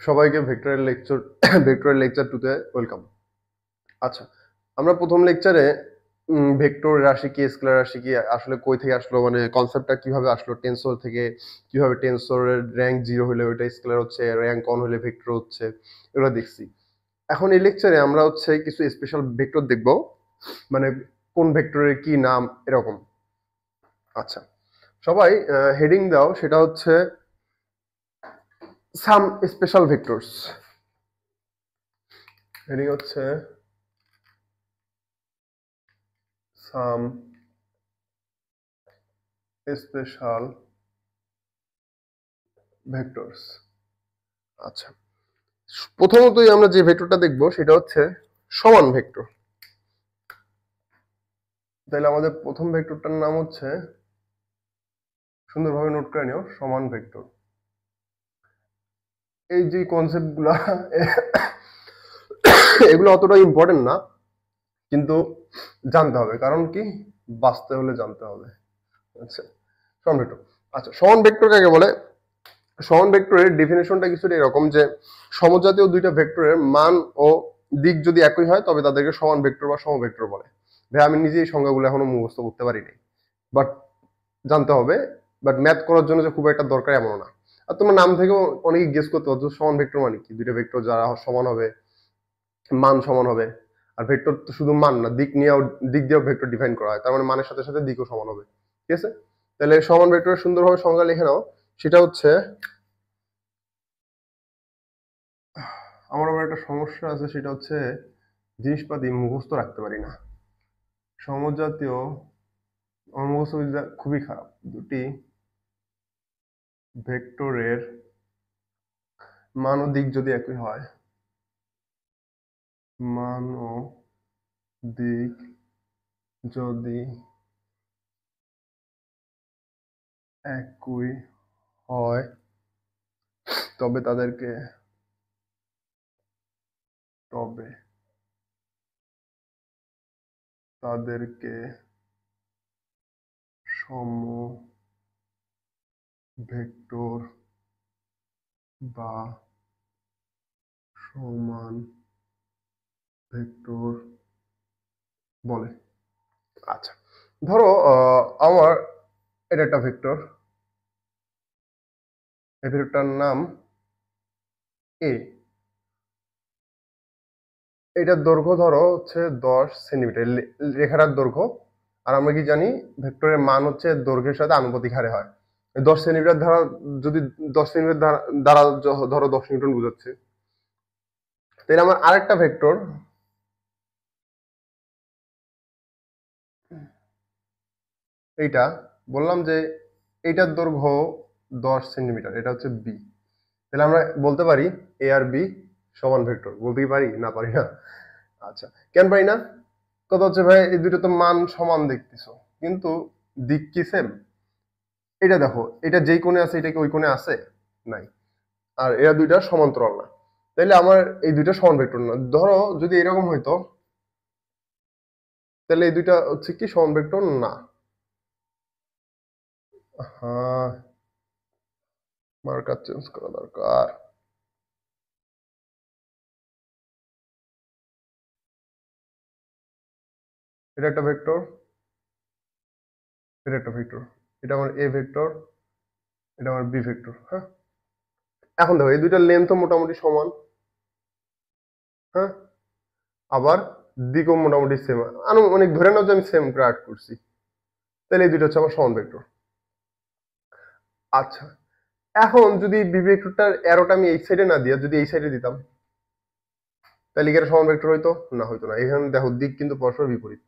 সবাইকে ভেক্টরের লেকচার 2 তে ওয়েলকাম। আচ্ছা, আমরা প্রথম লেকচারে ভেক্টর রাশি কি, স্কেলার রাশি কি, আসলে কই থেকে আসলো, মানে কনসেপ্টটা কিভাবে আসলো, টেনসর থেকে কিভাবে টেনসরের র্যাঙ্ক 0 হলে ওইটা স্কেলার হচ্ছে, র্যাঙ্ক 1 হলে ভেক্টর হচ্ছে, এগুলো দেখছি। এখন এই লেকচারে আমরা হচ্ছে কিছু স্পেশাল ভেক্টর দেখব, মানে কোন ভেক্টরের কি নাম এরকম। আচ্ছা, সবাই হেডিং দাও, সেটা হচ্ছে সাম স্পেশাল ভেক্টরস। হেডিং হচ্ছে সাম স্পেশাল ভেক্টরস। আচ্ছা, প্রথমতই আমরা যে ভেক্টরটা দেখব সেটা হচ্ছে সমান ভেক্টর। তাহলে আমাদের প্রথম ভেক্টরটার নাম হচ্ছে, সুন্দরভাবে নোট করে নিও, সমান ভেক্টর। এই যে কনসেপ্ট গুলা এগুলো অতটা ইম্পর্টেন্ট না, কিন্তু জানতে হবে, কারণ কি, বাঁচতে হলে জানতে হবে। আচ্ছা, সমান ভেক্টর। আচ্ছা, সমান ভেক্টর কাকে বলে? সমান ভেক্টরের ডেফিনেশনটা কিছুটা এরকম যে সমজাতীয় দুইটা ভেক্টরের মান ও দিক যদি একই হয় তবে তাদেরকে সমান ভেক্টর বা সমভেক্টর বলে। ভাই, আমি নিজে এই সংজ্ঞাগুলো এখনো মুখস্থ করতে পারিনি, বাট জানতে হবে। বাট ম্যাথ করার জন্য যে খুব একটা দরকার এমন না। আর তোমার নাম থেকেও অনেকে গেস করতে পারছো সমান ভেক্টর মানে কি, দুইটা ভেক্টর যারা সমান হবে, মান সমান হবে। আর ভেক্টর তো শুধু মান না, দিক দিয়েও ভেক্টর ডিফাইন করা হয়, তার মানে মানের সাথে সাথে দিকও সমান হবে। ঠিক আছে, তাহলে সমান ভেক্টরের সুন্দরভাবে সংজ্ঞা লিখে নাও। সেটা হচ্ছে, আমার আবার একটা সমস্যা আছে, সেটা হচ্ছে জিনিসপাতি মুখস্থ রাখতে পারি না। সমজাতীয়, আমার মুখস্থ বিদ্যা খুবই খারাপ। দুটি ভেক্টরের মান ও দিক যদি একই হয়, মান ও দিক যদি একই হয় তবে তবে তাদেরকে সমভেক্টর বা সমান ভেক্টর বলে। আচ্ছা, ধরো আমার এটা একটা ভেক্টর, এই ভেক্টরটার নাম এ। এটার দৈর্ঘ্য ধরো হচ্ছে 10 সেন্টিমিটার, রেখাটার দৈর্ঘ্য। আর আমরা কি জানি, ভেক্টরের মান হচ্ছে দৈর্ঘ্যের সাথে আনুপাতিক হারে হয়। 10 সেন্টিমিটার দ্বারা, যদি 10 সেন্টিমিটার দ্বারা ধরো 10 নিউটন বোঝাচ্ছে, তাহলে আমার আরেকটা ভেক্টর, এইটা বললাম যে এইটার দৈর্ঘ্য 10 সেন্টিমিটার, এটা হচ্ছে বি। তাহলে আমরা বলতে পারি এ আর বি সমান ভেক্টর। বলতেই পারি না? পারি না? আচ্ছা, কেন পারি না? কথা হচ্ছে, ভাই এই দুটো তো মান সমান দেখতেছো, কিন্তু দিক কি সেম? এটা দেখো, এটা যেই কোণে আছে এটা কি ওই কোণে আছে? নাই। আর এরা দুইটা সমান্তরাল না, তাইলে আমার এই দুইটা সমান ভেক্টর না। ধরো যদি এরকম হইতো, তাহলে এই দুইটা হচ্ছে কি সমান ভেক্টর না। হ্যাঁ, মার্কার চেঞ্জ করা দরকার। এটা একটা ভেক্টর, এটা একটা ভেক্টর, এটা আমার এ ভেক্টর, এটা আমার বি ভেক্টর। হ্যাঁ, এখন দেখো এই দুইটার লেন্থও মোটামুটি সমান। হ্যাঁ, আবার দিকও মোটামুটি সেম। অনেক ধরে নাও যে আমি সেম করে আর্ট করছি, তাহলে এই দুইটা হচ্ছে আমার সমান ভেক্টর। আচ্ছা, এখন যদি বি ভেক্টরটার অ্যারোটা আমি এই সাইডে না দিয়ে যদি এই সাইডে দিতাম, তাহলে কি এটা সমান ভেক্টর হইতো? না, হইতো না। এখানে দেখো দিক কিন্তু পরস্পর বিপরীত।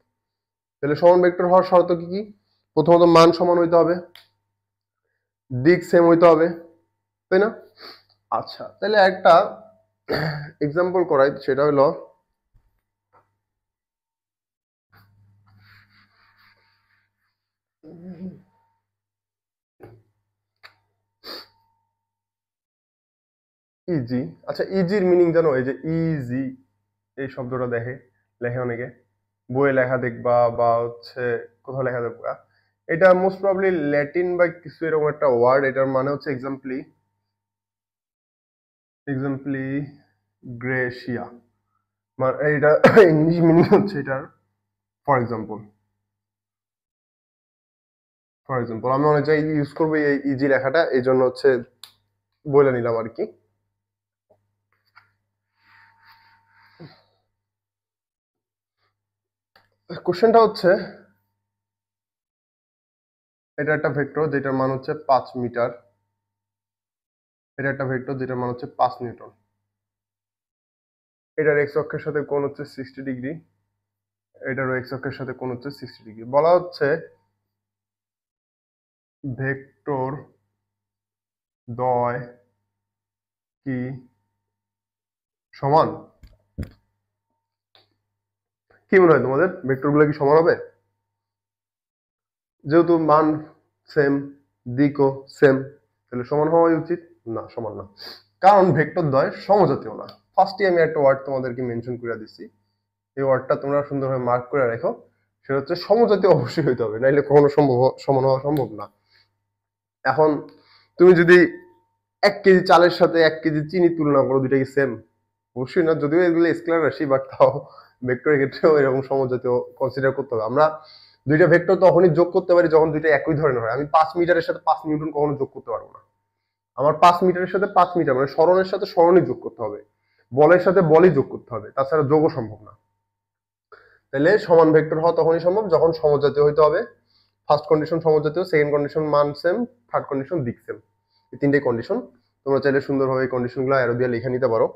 তাহলে সমান ভেক্টর হওয়ার শর্ত কি কি? প্রথমত মান সমান হইতে হবে, দিক সেম হইতে হবে, তাই না? আচ্ছা, তাহলে একটা এক্সাম্পল করাই, সেটা হলো ইজি। আচ্ছা, ইজির মিনিং জানো? এই যে ইজি, এই শব্দটা লেখে অনেকে, বইয়ে লেখা দেখবা বা হচ্ছে কোথাও লেখা দেখবা। এটা মোস্ট প্রবাবলি ল্যাটিন বা কিছু এরকম একটা ওয়ার্ড। এটার মানে হচ্ছে এক্সাম্পলি, এক্সাম্পলি গ্রেসিয়া, মানে এটা ইংলিশ মিনিং হচ্ছে এটার ফর এক্সাম্পল। আমি অনেক জায়গায় ইউজ করবো এই ইজি লেখাটা, এই জন্য হচ্ছে বলে নিলাম আর কি। কোশ্চেনটা হচ্ছে, এটা একটা ভেক্টর যেটার মান হচ্ছে 5 মিটার, এটা একটা ভেক্টর যেটার মান হচ্ছে 5 নিউটন, এটার এক্স অক্ষের সাথে কোণ হচ্ছে 60 ডিগ্রি, এটারও এক্স অক্ষের সাথে কোণ হচ্ছে 60 ডিগ্রি। বলা হচ্ছে ভেক্টর দ্বয় কি সমান? কি মনে হয় তোমাদের, ভেক্টরগুলো কি সমান হবে? যেহেতু মান সেম, দিকও সেম, তাহলে সমান হওয়াই উচিত। না, সমান না, কারণ ভেক্টর দ্বয় সমজাতীয় না। ফার্স্টে আমি একটা ওয়ার্ড তোমাদেরকে মেনশন করে দিচ্ছি, এই ওয়ার্ডটা তোমরা সুন্দরভাবে মার্ক করে রাখো, সেটা হচ্ছে সমজাতীয় অবশ্যই হইতে হবে, নাইলে কখনো সমান হওয়া সম্ভব না। এখন তুমি যদি 1 কেজি চালের সাথে 1 কেজি চিনি তুলনা করো, দুইটা কি সেম? অবশ্যই না, যদিও এগুলো স্কেলার রাশি, বাট তাও ভেক্টরের ক্ষেত্রেও এরকম সমজাতীয় কনসিডার করতে হবে। আমরা দুইটা ভেক্টর তখনই যোগ করতে পারি যখন দুইটা একই ধরনের হয়। আমি 5 মিটারের সাথে 5 নিউটন কখনো যোগ করতে পারবো না। আমার 5 মিটারের সাথে 5 মিটার মানে সরণের সাথে সরণই যোগ করতে হবে, বলের সাথে বলই যোগ করতে হবে, তাছাড়া যোগও সম্ভব না। তাহলে সমান ভেক্টর হওয়া তখনই সম্ভব যখন সমজাতীয় হইতে হবে। ফার্স্ট কন্ডিশন সমজাতীয়, সেকেন্ড কন্ডিশন মান সেম, থার্ড কন্ডিশন দিক সেম। এই তিনটে কন্ডিশন। তোমরা চাইলে সুন্দরভাবে এই কন্ডিশনগুলো অ্যারো দিয়ে লিখে নিতে পারো,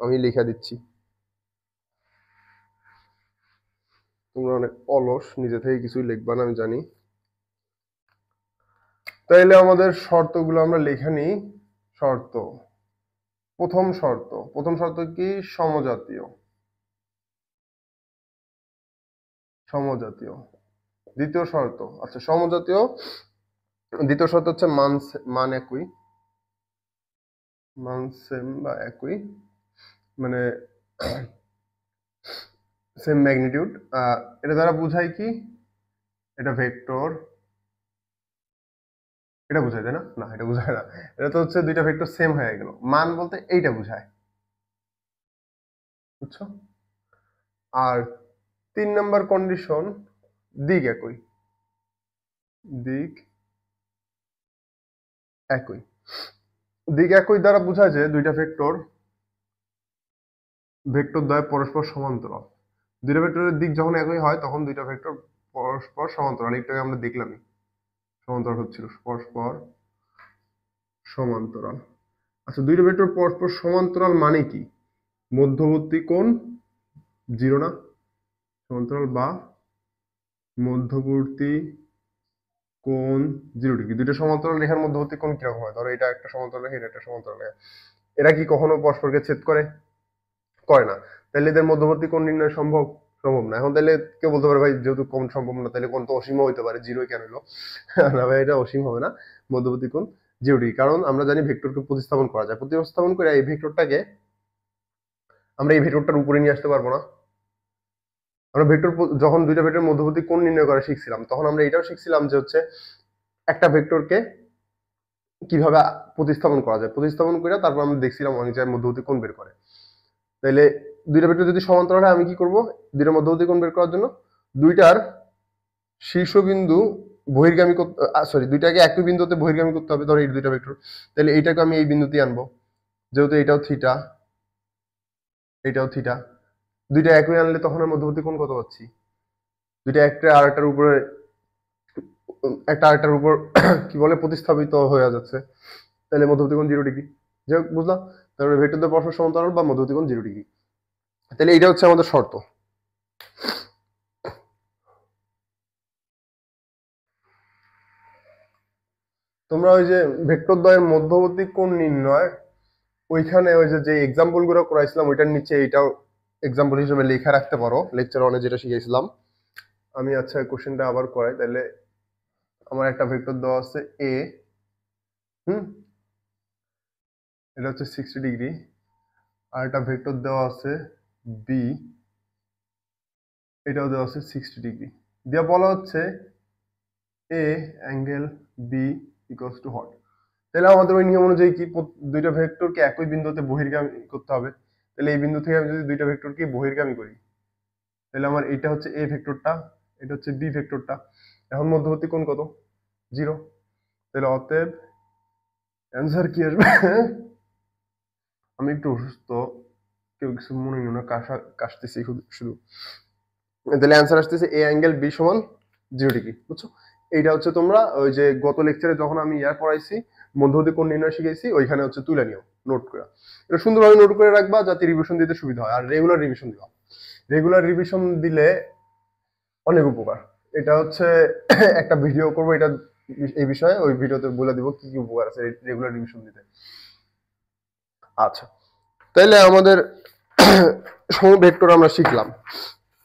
আমি লিখে দিচ্ছি। তোমরা অনেক অলস, নিজে থেকে কিছুই লিখবা না আমি জানি। তাইলে আমাদের শর্তগুলো আমরা লিখে নিই। শর্ত, প্রথম শর্ত কি? সমজাতীয়। দ্বিতীয় শর্ত, আচ্ছা সমজাতীয়, দ্বিতীয় শর্ত হচ্ছে মান একই, মান সেম বা একই, মানে সেম ম্যাগনিটিউড। এটা দ্বারা বোঝায় কি? এটা ভেক্টর, এটা বোঝায় তাই না? না, এটা বোঝায় না, এটা তো হচ্ছে দুইটা ভেক্টর সেম হয়ে গেল। মান বলতে এইটা বোঝায়, বুঝছো? আর 3 নম্বর কন্ডিশন, দিক একই, দিক একই। দিক একই দ্বারা বোঝায় যে দুইটা ভেক্টর দ্বয় পরস্পর সমান্তরাল। দুইটা ভেক্টরের দিক যখন একই হয় তখন দুইটা ভেক্টর পরস্পর সমান্তরাল। একটাকে আমরা দেখলামই, সমান্তরাল হচ্ছিল, পরস্পর সমান্তরাল। আচ্ছা, দুইটা ভেক্টর পরস্পর সমান্তরাল মানে কি? মধ্যবর্তী কোণ 0 না? সমান্তরাল বা মধ্যবর্তী কোণ 0 ডিগ্রি। দুইটা সমান্তরাল রেখার মধ্যবর্তী কোণ কিরকম হয়? ধরো এটা একটা সমান্তরাল রেখা, এটা একটা সমান্তরাল রেখা, এরা কি কখনো পরস্পরকে ছেদ করে? করে না। তাহলে এদের মধ্যবর্তী কোণ নির্ণয় সম্ভব? সম্ভব না। এখন তাহলে কেউ বলতে পারে ভাই যেহেতু কোণ সম্ভব না তাহলে কোণ তো অসীম হইতে পারে, 0 কেন হলো? না ভাই, এটা অসীম হবে না, মধ্যবর্তী কোণ 0 ডিগ্রি। কারণ আমরা জানি ভেক্টরকে প্রতিস্থাপন করা যায়, প্রতিস্থাপন করে এই ভেক্টরটাকে আমরা এই ভেক্টরটার উপরে নিয়ে আসতে পারবো না? আমরা ভেক্টর যখন দুইটা ভেক্টরের মধ্যবর্তী কোণ নির্ণয় করা শিখছিলাম তখন আমরা এটাও শিখছিলাম যে হচ্ছে একটা ভেক্টরকে কিভাবে প্রতিস্থাপন করা যায়, প্রতিস্থাপন করে তারপর আমরা দেখছিলাম অনেক জায়গায় মধ্যবর্তী কোণ বের করে। তাহলে দুইটা ভেক্টর যদি সমান্তরাল হয় আমি কি করব? দুইটার মধ্যবর্তী কোণ বের করার জন্য দুইটার শীর্ষবিন্দু বহির্গামী, সরি, দুইটাকে একই বিন্দুতে বহির্গামী করতে হবে। ধরো এই দুইটা ভেক্টর, তাহলে এইটাকে আমি এই বিন্দুতে আনবো, যেহেতু এটাও থিটা, এটাও থিটা, দুইটা একই আনলে তখন আমি মধ্যবর্তী কোণ কত পাচ্ছি? দুইটা একটা আরেকটার উপরে, একটা আরেকটার উপর কি বলে প্রতিস্থাপিত হয়ে যাচ্ছে, তাহলে মধ্যবর্তী কোণ 0 ডিগ্রি। যাই হোক, বুঝলাম। তাহলে ভেক্টরদের পরস্পর সমান্তরাল বা মধ্যবর্তী কোণ 0 ডিগ্রি। তাহলে এইটা হচ্ছে আমাদের শর্ত। তোমরা ওই যে ভেক্টর দ্বয়ের মধ্যবর্তী কোণ নির্ণয়, ওইখানে ওই যে এক্সাম্পল গুলো করাইছিলাম ওইটার নিচে এইটাও এক্সাম্পল হিসেবে লেখা রাখতে পারো, লেকচার অনে যেটা শিখেছিলাম আমি। আচ্ছা, কোশ্চেনটা আবার করাই তাহলে। আমার একটা ভেক্টর দেওয়া আছে এ, হুম, এটা হচ্ছে 60 ডিগ্রি। আর একটা ভেক্টর দেওয়া আছে বি, এটাও দেওয়া আছে 60 ডিগ্রি। দিয়া বলা হচ্ছে A angle B equals to what? তাহলে আমাদের ওই নিয়ম অনুযায়ী কি দুইটা ভেক্টরকে একই বিন্দুতে বহির্গামী করতে হবে। তাহলে এই বিন্দু থেকে আমি যদি দুইটা ভেক্টরকে বহির্গামী করি, তাহলে আমার এটা হচ্ছে এ ভেক্টরটা, এটা হচ্ছে বি ভেক্টরটা। এখন মধ্যবর্তী কোণ কত? 0। তাহলে অতএব অ্যান্সার কি আসবে? আমি একটু অসুস্থ, কেউ কিছু মনে নিও না, কাশতেছি শুধু। তাহলে অ্যান্সার আসতেছে এ অ্যাঙ্গেল বি সমান 0 ডিগ্রি। বুঝছো? এইটা হচ্ছে তোমরা ওই যে গত লেকচারে যখন আমি পড়াইছি, মধ্যবর্তী কোণ নির্ণয় শিখাইছি, ওইখানে হচ্ছে তুলে নিও নোট করে। এটা সুন্দরভাবে নোট করে রাখবা যাতে রিভিশন দিতে সুবিধা হয়। আর রেগুলার রিভিশন দিবা, রেগুলার রিভিশন দিলে অনেক উপকার। এটা হচ্ছে একটা ভিডিও করবো এটা এই বিষয়ে, ওই ভিডিওতে বলে দিব কি কি উপকার আছে রেগুলার রিভিশন দিতে। আচ্ছা, তাইলে আমাদের সমভেক্টর আমরা শিখলাম।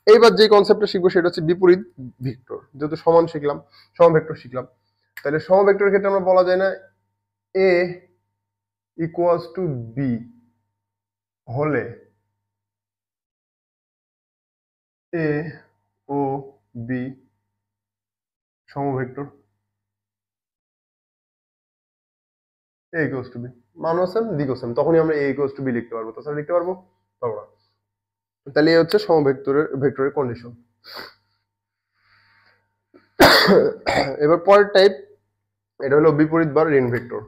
এইবার যে কনসেপ্টটা শিখবো সেটা হচ্ছে বিপরীত ভেক্টর। যেহেতু সমান শিখলাম, সমভেক্টর শিখলাম, তাহলে সমভেক্টরের ক্ষেত্রে আমরা বলা যায় না এ ইকুয়ালস টু বি হলে এ ও বি সমভেক্টর। এ ইকুয়ালস টু বি, মানও সেম দিকও সেম, তখনই আমরা এ ইকুয়ালস টু বি লিখতে পারবো, তাছাড়া লিখতে পারবো পারবো না। তাহলে এই হচ্ছে সমভেক্টরের ভেক্টরের কন্ডিশন। এবার পরের টাইপ, এটা হলো বিপরীত বা ঋণ ভেক্টর।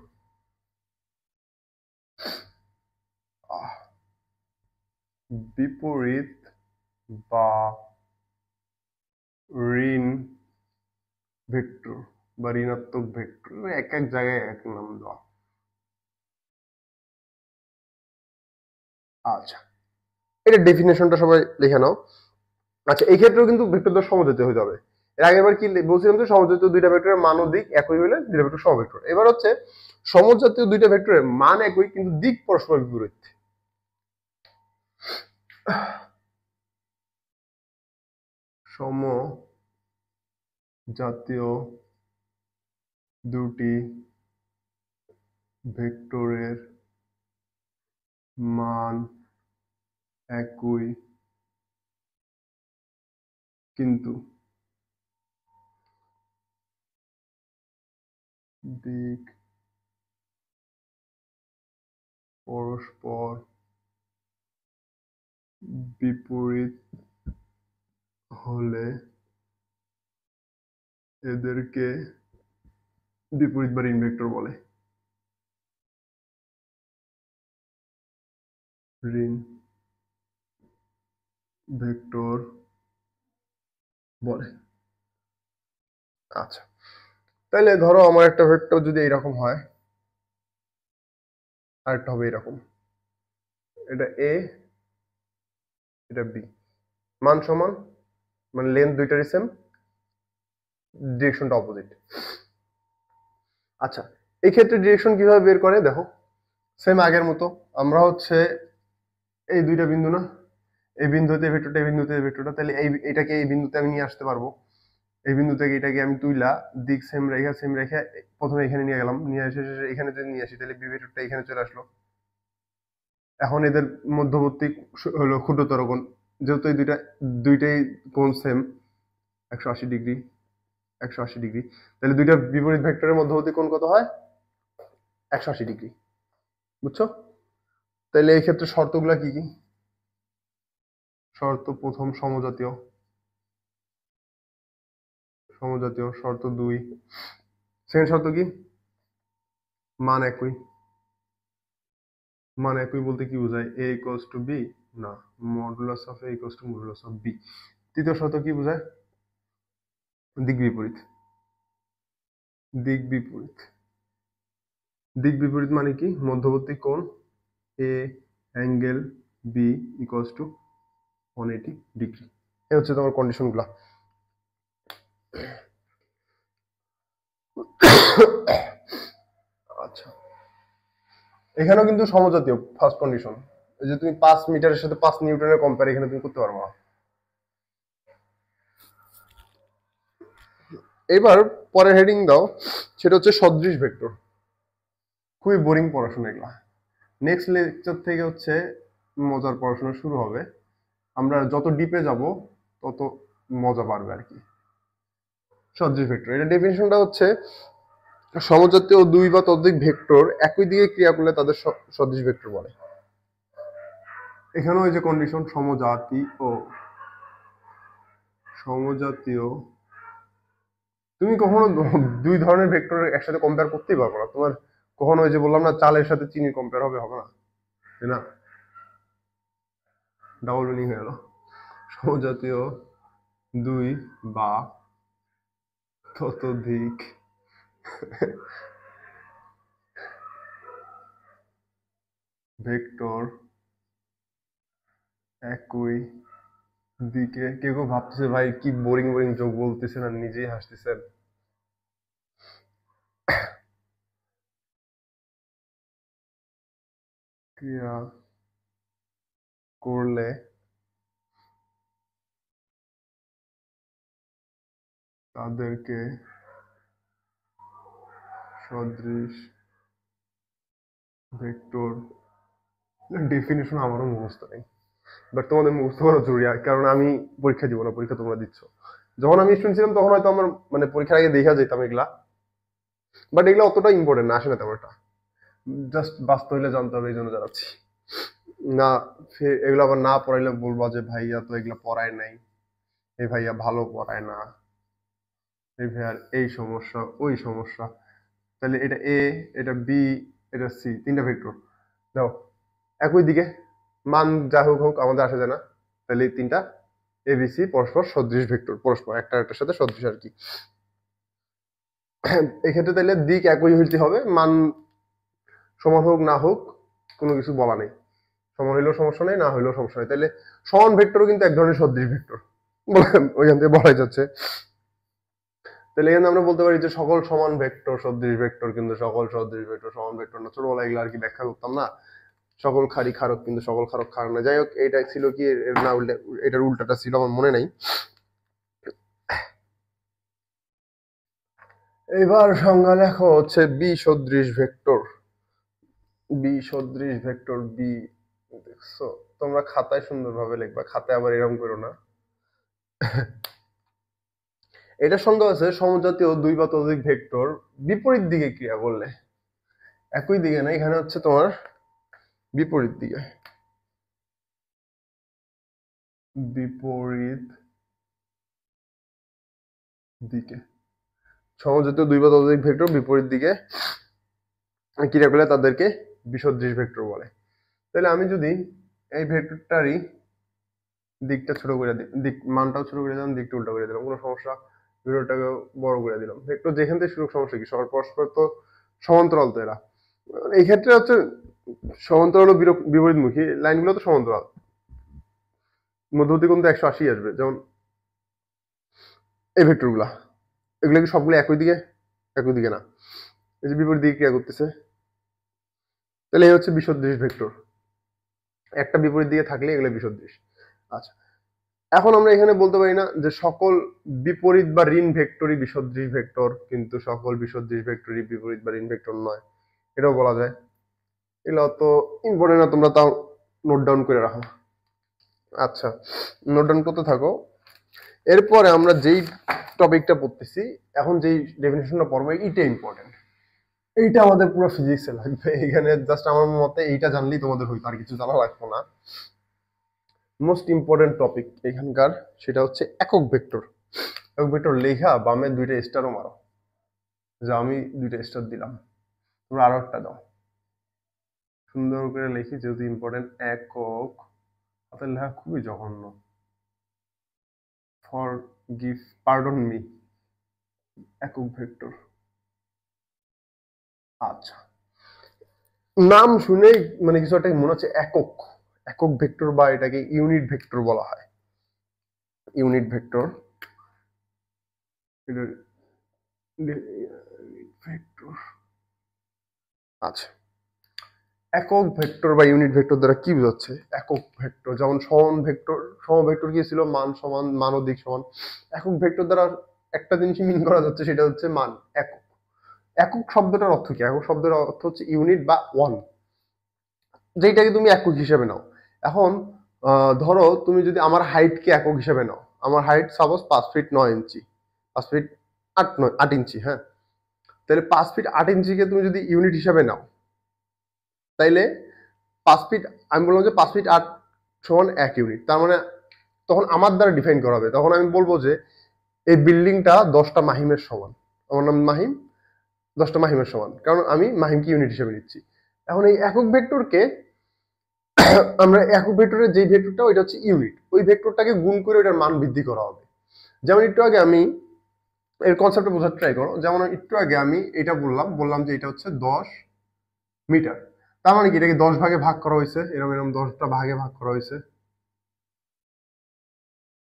বিপরীত বা ঋণ ভেক্টর বা ঋণাত্মক ভেক্টর, এক এক জায়গায় এক নাম দেওয়া। আচ্ছা, এটা ডেফিনেশনটা সবাই লিখে নাও। আচ্ছা, এই ক্ষেত্রেও কিন্তু ভেক্টরদের সমজাতীয় হতে হবে। এর আগের বার কি বলছিলাম যে সমজাতীয় দুইটা ভেক্টরের মান ও দিক একই হলে দুইটা ভেক্টর সমভেক্টর। এবার হচ্ছে সমজাতীয় দুইটা ভেক্টরের মান একই কিন্তু দিক পরস্পর বিপরীত। সমজাতীয় দুটি ভেক্টরের মান একই কিন্তু দিক পরস্পর বিপরীত হলে এদেরকে বিপরীত বা ঋণ ভেক্টর বলে। ঋণ ভেক্টর বলে। আচ্ছা, তাহলে ধরো আমার একটা ভেক্টর যদি এরকম হয়, আর একটা হবে এরকম, এটা এ, এটা বি, মান সমান, মানে লেন্থ দুইটারই সেম, ডিরেকশনটা অপোজিট। আচ্ছা, এই ক্ষেত্রে ডিরেকশন কিভাবে বের করে দেখো, সেম আগের মতো। আমরা হচ্ছে এই দুইটা বিন্দু না, এই বিন্দুতে ভেক্টরটা, এই বিন্দুতে ভেক্টরটা, তাহলে এটাকে এই বিন্দুতে আমি নিয়ে আসতে পারবো। এই বিন্দু থেকে এটাকে আমি তুইলা দিক সেম রেখা প্রথমে এখানে নিয়ে গেলাম, নিয়ে এসে এখানে যদি নিয়ে আসি তাহলে বি ভেক্টরটা এখানে চলে আসলো। এখন এদের মধ্যবর্তী হলো ক্ষুদ্রতর কোণ, যেহেতু এই দুইটাই কোণ সেম 180 ডিগ্রি 180 ডিগ্রি, তাহলে দুইটা বিপরীত ভেক্টরের মধ্যবর্তী কোণ কত হয়? 180 ডিগ্রি। বুঝছো? তাহলে এই ক্ষেত্রে শর্তগুলা কি কি? শর্ত প্রথম সমজাতীয়, শর্ত 2, সেকেন্ড শর্ত কি? মান একই। মান একই বলতে কি বোঝায়? a ইকুয়ালস টু বি, না, modulus of a equals to modulus of B. তৃতীয় শর্ত কি বোঝায়? দিক বিপরীত। দিক বিপরীত, দিক বিপরীত মানে কি? মধ্যবর্তী কোণ a angle B equals to 180 degree. এই হচ্ছে তোমার কন্ডিশনগুলা। আচ্ছা, এখানেও কিন্তু সমজাতীয় ফার্স্ট কন্ডিশন। এই যে তুমি 5 মিটারের সাথে 5 নিউটনের কম্পেয়ার এখানে তুমি করতে পারবে না। এবার পরে হেডিং দাও, সেটা হচ্ছে সদৃশ ভেক্টর। খুবই বোরিং পড়াশোনা এগুলা। নেক্সট লেকচার থেকে হচ্ছে মজার পড়াশোনা শুরু হবে। আমরা যত ডিপে যাব তত মজা পারবে আর কি। সদৃশ ভেক্টর, এটা ডেফিনিশনটা হচ্ছে সমজাতীয় দুই বা ততোধিক ভেক্টর একই দিকে ক্রিয়া করলে তাদের সদৃশ ভেক্টর বলে। এখানেও এই যে কন্ডিশন, সমজাতীয় তুমি কখনো দুই ধরনের ভেক্টর একসাথে কম্পেয়ার করতেই পারবো না। তোমার কখনো ওই যে বললাম না, চালের সাথে চিনি কম্পেয়ার হবে না, তাই না? ডাবল মিনিং হয়ে গেল। সমজাতীয় দুই বা ততোধিক ভেক্টর একই দিকে, কেউ কেউ ভাবতেছে ভাই কি বোরিং বোরিং যোগ বলতেছেন আর নিজেই হাসতেছেন। ক্রিয়া করলে তাদেরকে সদৃশ ভেক্টর, ডেফিনিশন আমারও মুখস্থ নেই, বাট তোমাদের মুখস্থ করা জরুরি, কারণ আমি পরীক্ষা দিব না, পরীক্ষা তোমরা দিচ্ছ। যখন আমি স্টুডেন্ট ছিলাম তখন হয়তো আমার মানে পরীক্ষার আগে দেখা যেতাম এগুলা, বাট এগুলা অতটা ইম্পর্টেন্ট না, আসে না তেমন একটা। জাস্ট বাস্তব হইলে জানতে হবে, এই জন্য জানাচ্ছি না। এগুলো আবার না পড়াইলে বলবা যে ভাইয়া তো এগুলা পড়ায় নাই, এই ভাইয়া ভালো পড়ায় না, এই ভাইয়ার এই সমস্যা ওই সমস্যা। তাহলে এটা এ, এটা বি, এটা সি, তিনটা ভেক্টর দাও একই দিকে, মান যা হোক হোক আমাদের আসে যায় না। তাহলে এই তিনটা এবিসি পরস্পর সদৃশ ভেক্টর, পরস্পর একটা একটার সাথে সদৃশ আর কি। এক্ষেত্রে তাহলে দিক একই হইতে হবে, মান সমান হোক না হোক কোনো কিছু বলা নেই, সমান হইলেও সমস্যা নেই, না হইলেও সমস্যা নেই। তাহলে সমান ভেক্টরও কিন্তু এক ধরনের সদৃশ ভেক্টর, ওইখান থেকে বলাই যাচ্ছে। তাহলে এখানে আমরা বলতে পারি যে সকল সমান ভেক্টর সদৃশ ভেক্টর, কিন্তু সকল সদৃশ ভেক্টর সমান ভেক্টর না। ছোটবেলা এগুলো আর কি ব্যাখ্যা করতাম না, সকল খারি খারক কিন্তু সকল খারক খার না। যাই হোক, এইটা ছিল কি না উল্টা, এটার উল্টাটা ছিল, আমার মনে নাই। এবার সংজ্ঞা লেখো হচ্ছে বি সদৃশ ভেক্টর। বি সদৃশ ভেক্টর বি, দেখছো তোমরা খাতায় সুন্দরভাবে লিখবা, খাতায় আবার এরকম করো না। এটা সংজ্ঞা আছে, সমজাতীয় দুই বা ততোধিক ভেক্টর বিপরীত দিকে ক্রিয়া করলে, একই দিকে না, এখানে হচ্ছে তোমার বিপরীত দিকে, বিপরীত দিকে সমজাতীয় দুই বা ততোধিক ভেক্টর বিপরীত দিকে ক্রিয়া করলে তাদেরকে বিসদৃশ ভেক্টর বলে। তাহলে আমি যদি এই ভেক্টরটারই দিকটা ছোট করে দিই, দিক মানটাও ছোট করে দিলাম, দিকটা উল্টা করে দিলাম, কোনো সমস্যা, ভেক্টরটাকে বড় করে দিলাম। ভেক্টর যেখান থেকে শুরু, সমস্যা কি, পরস্পর তো সমান্তরাল, তো এরা এই ক্ষেত্রে হচ্ছে সমান্তরাল ও বিপরীতমুখী লাইনগুলো তো সমান্তরাল, মধ্যবর্তী কোণ তো 180 আসবে। যেমন এই ভেক্টর গুলা, এগুলো কি সবগুলো একই দিকে? একই দিকে না, এই যে বিপরীত দিকে ক্রিয়া করতেছে। তাহলে এই হচ্ছে বিসদৃশ ভেক্টর, একটা বিপরীত দিকে থাকলে এগুলো বিসদৃশ। আচ্ছা, এখন আমরা এখানে বলতে পারি না যে সকল বিপরীত বা ঋণ ভেক্টরই বিসদৃশ ভেক্টর, কিন্তু সকল বিসদৃশ ভেক্টরই বিপরীত বা ঋণ ভেক্টর নয়, এটাও বলা যায়। এগুলো তো ইম্পর্টেন্ট না, তোমরা তাও নোট ডাউন করে রাখো। আচ্ছা, নোট ডাউন করতে থাকো। এরপরে আমরা যেই টপিকটা পড়তেছি এখন, যেই ডেফিনেশনটা পড়বো, এইটা ইম্পর্টেন্ট, এইটা আমাদের পুরো ফিজিক্সে লাগবে। এখানে জাস্ট আমার মতে এইটা জানলেই তোমাদের হইতো, আর কিছু জানা লাগতো না। মোস্ট ইম্পর্টেন্ট টপিক এখানকার, সেটা হচ্ছে একক ভেক্টর। একক ভেক্টর লেখা বামে দুইটা স্টারও মারো, যে আমি দুইটা স্টার দিলাম, তোমরা আরো একটা দাও, সুন্দর করে লিখি, যেহেতু ইম্পর্টেন্ট। একক, হাতের লেখা খুবই জঘন্য, ফর গিভ, পার্ডন মি। একক ভেক্টর, আচ্ছা, নাম শুনেই মানে কিছু একটা মনে হচ্ছে একক, একক ভেক্টর, বা এটাকে ইউনিট ভেক্টর বলা হয়। ইউনিট ভেক্টর, ভেক্টর, আচ্ছা, একক ভেক্টর বা ইউনিট ভেক্টর দ্বারা কি বোঝাচ্ছে? একক ভেক্টর যেমন সমান ভেক্টর, সম ভেক্টর কি ছিল, মান সমান, মান ও দিক সমান। একক ভেক্টর দ্বারা একটা জিনিস মিন করা যাচ্ছে, সেটা হচ্ছে মান, একক। একক শব্দটার অর্থ কি? একক শব্দের অর্থ হচ্ছে ইউনিট বা ওয়ান, যেটাকে তুমি একক হিসেবে নাও। এখন ধরো তুমি যদি আমার হাইটকে একক হিসেবে নাও, আমার হাইট সাপোজ 5 ফিট 9 ইঞ্চি, 5 ফিট 8 ইঞ্চি, হ্যাঁ, তাহলে 5 ফিট 8 ইঞ্চিকে তুমি যদি ইউনিট হিসাবে নাও, তাইলে 5 ফিট, আমি বললাম যে 5 ফিট 8 সমান 1 ইউনিট, তার মানে তখন আমার দ্বারা ডিফাইন করা হবে। তখন আমি বলবো যে এই বিল্ডিংটা 10টা মাহিমের সমান। আমার নাম মাহিম, 10টা মাহিমের সমান, কারণ আমি মাহিমকে ইউনিট হিসেবে নিচ্ছি। এখন এই একক ভেক্টরকে আমরা একক ভেক্টরের যে ভেক্টরটা ওইটা হচ্ছে ইউনিট, ওই ভেক্টরটাকে গুণ করে ওটার মান বৃদ্ধি করা হবে। যেমন একটু আগে আমি এর কনসেপ্টটা বোঝার ট্রাই করো। যেমন একটু আগে আমি এটা বললাম যে এটা হচ্ছে 10 মিটার। তার মানে কি এটাকে 10 ভাগে ভাগ করা হয়েছে, এরকম এরকম 10টা ভাগে ভাগ করা হয়েছে।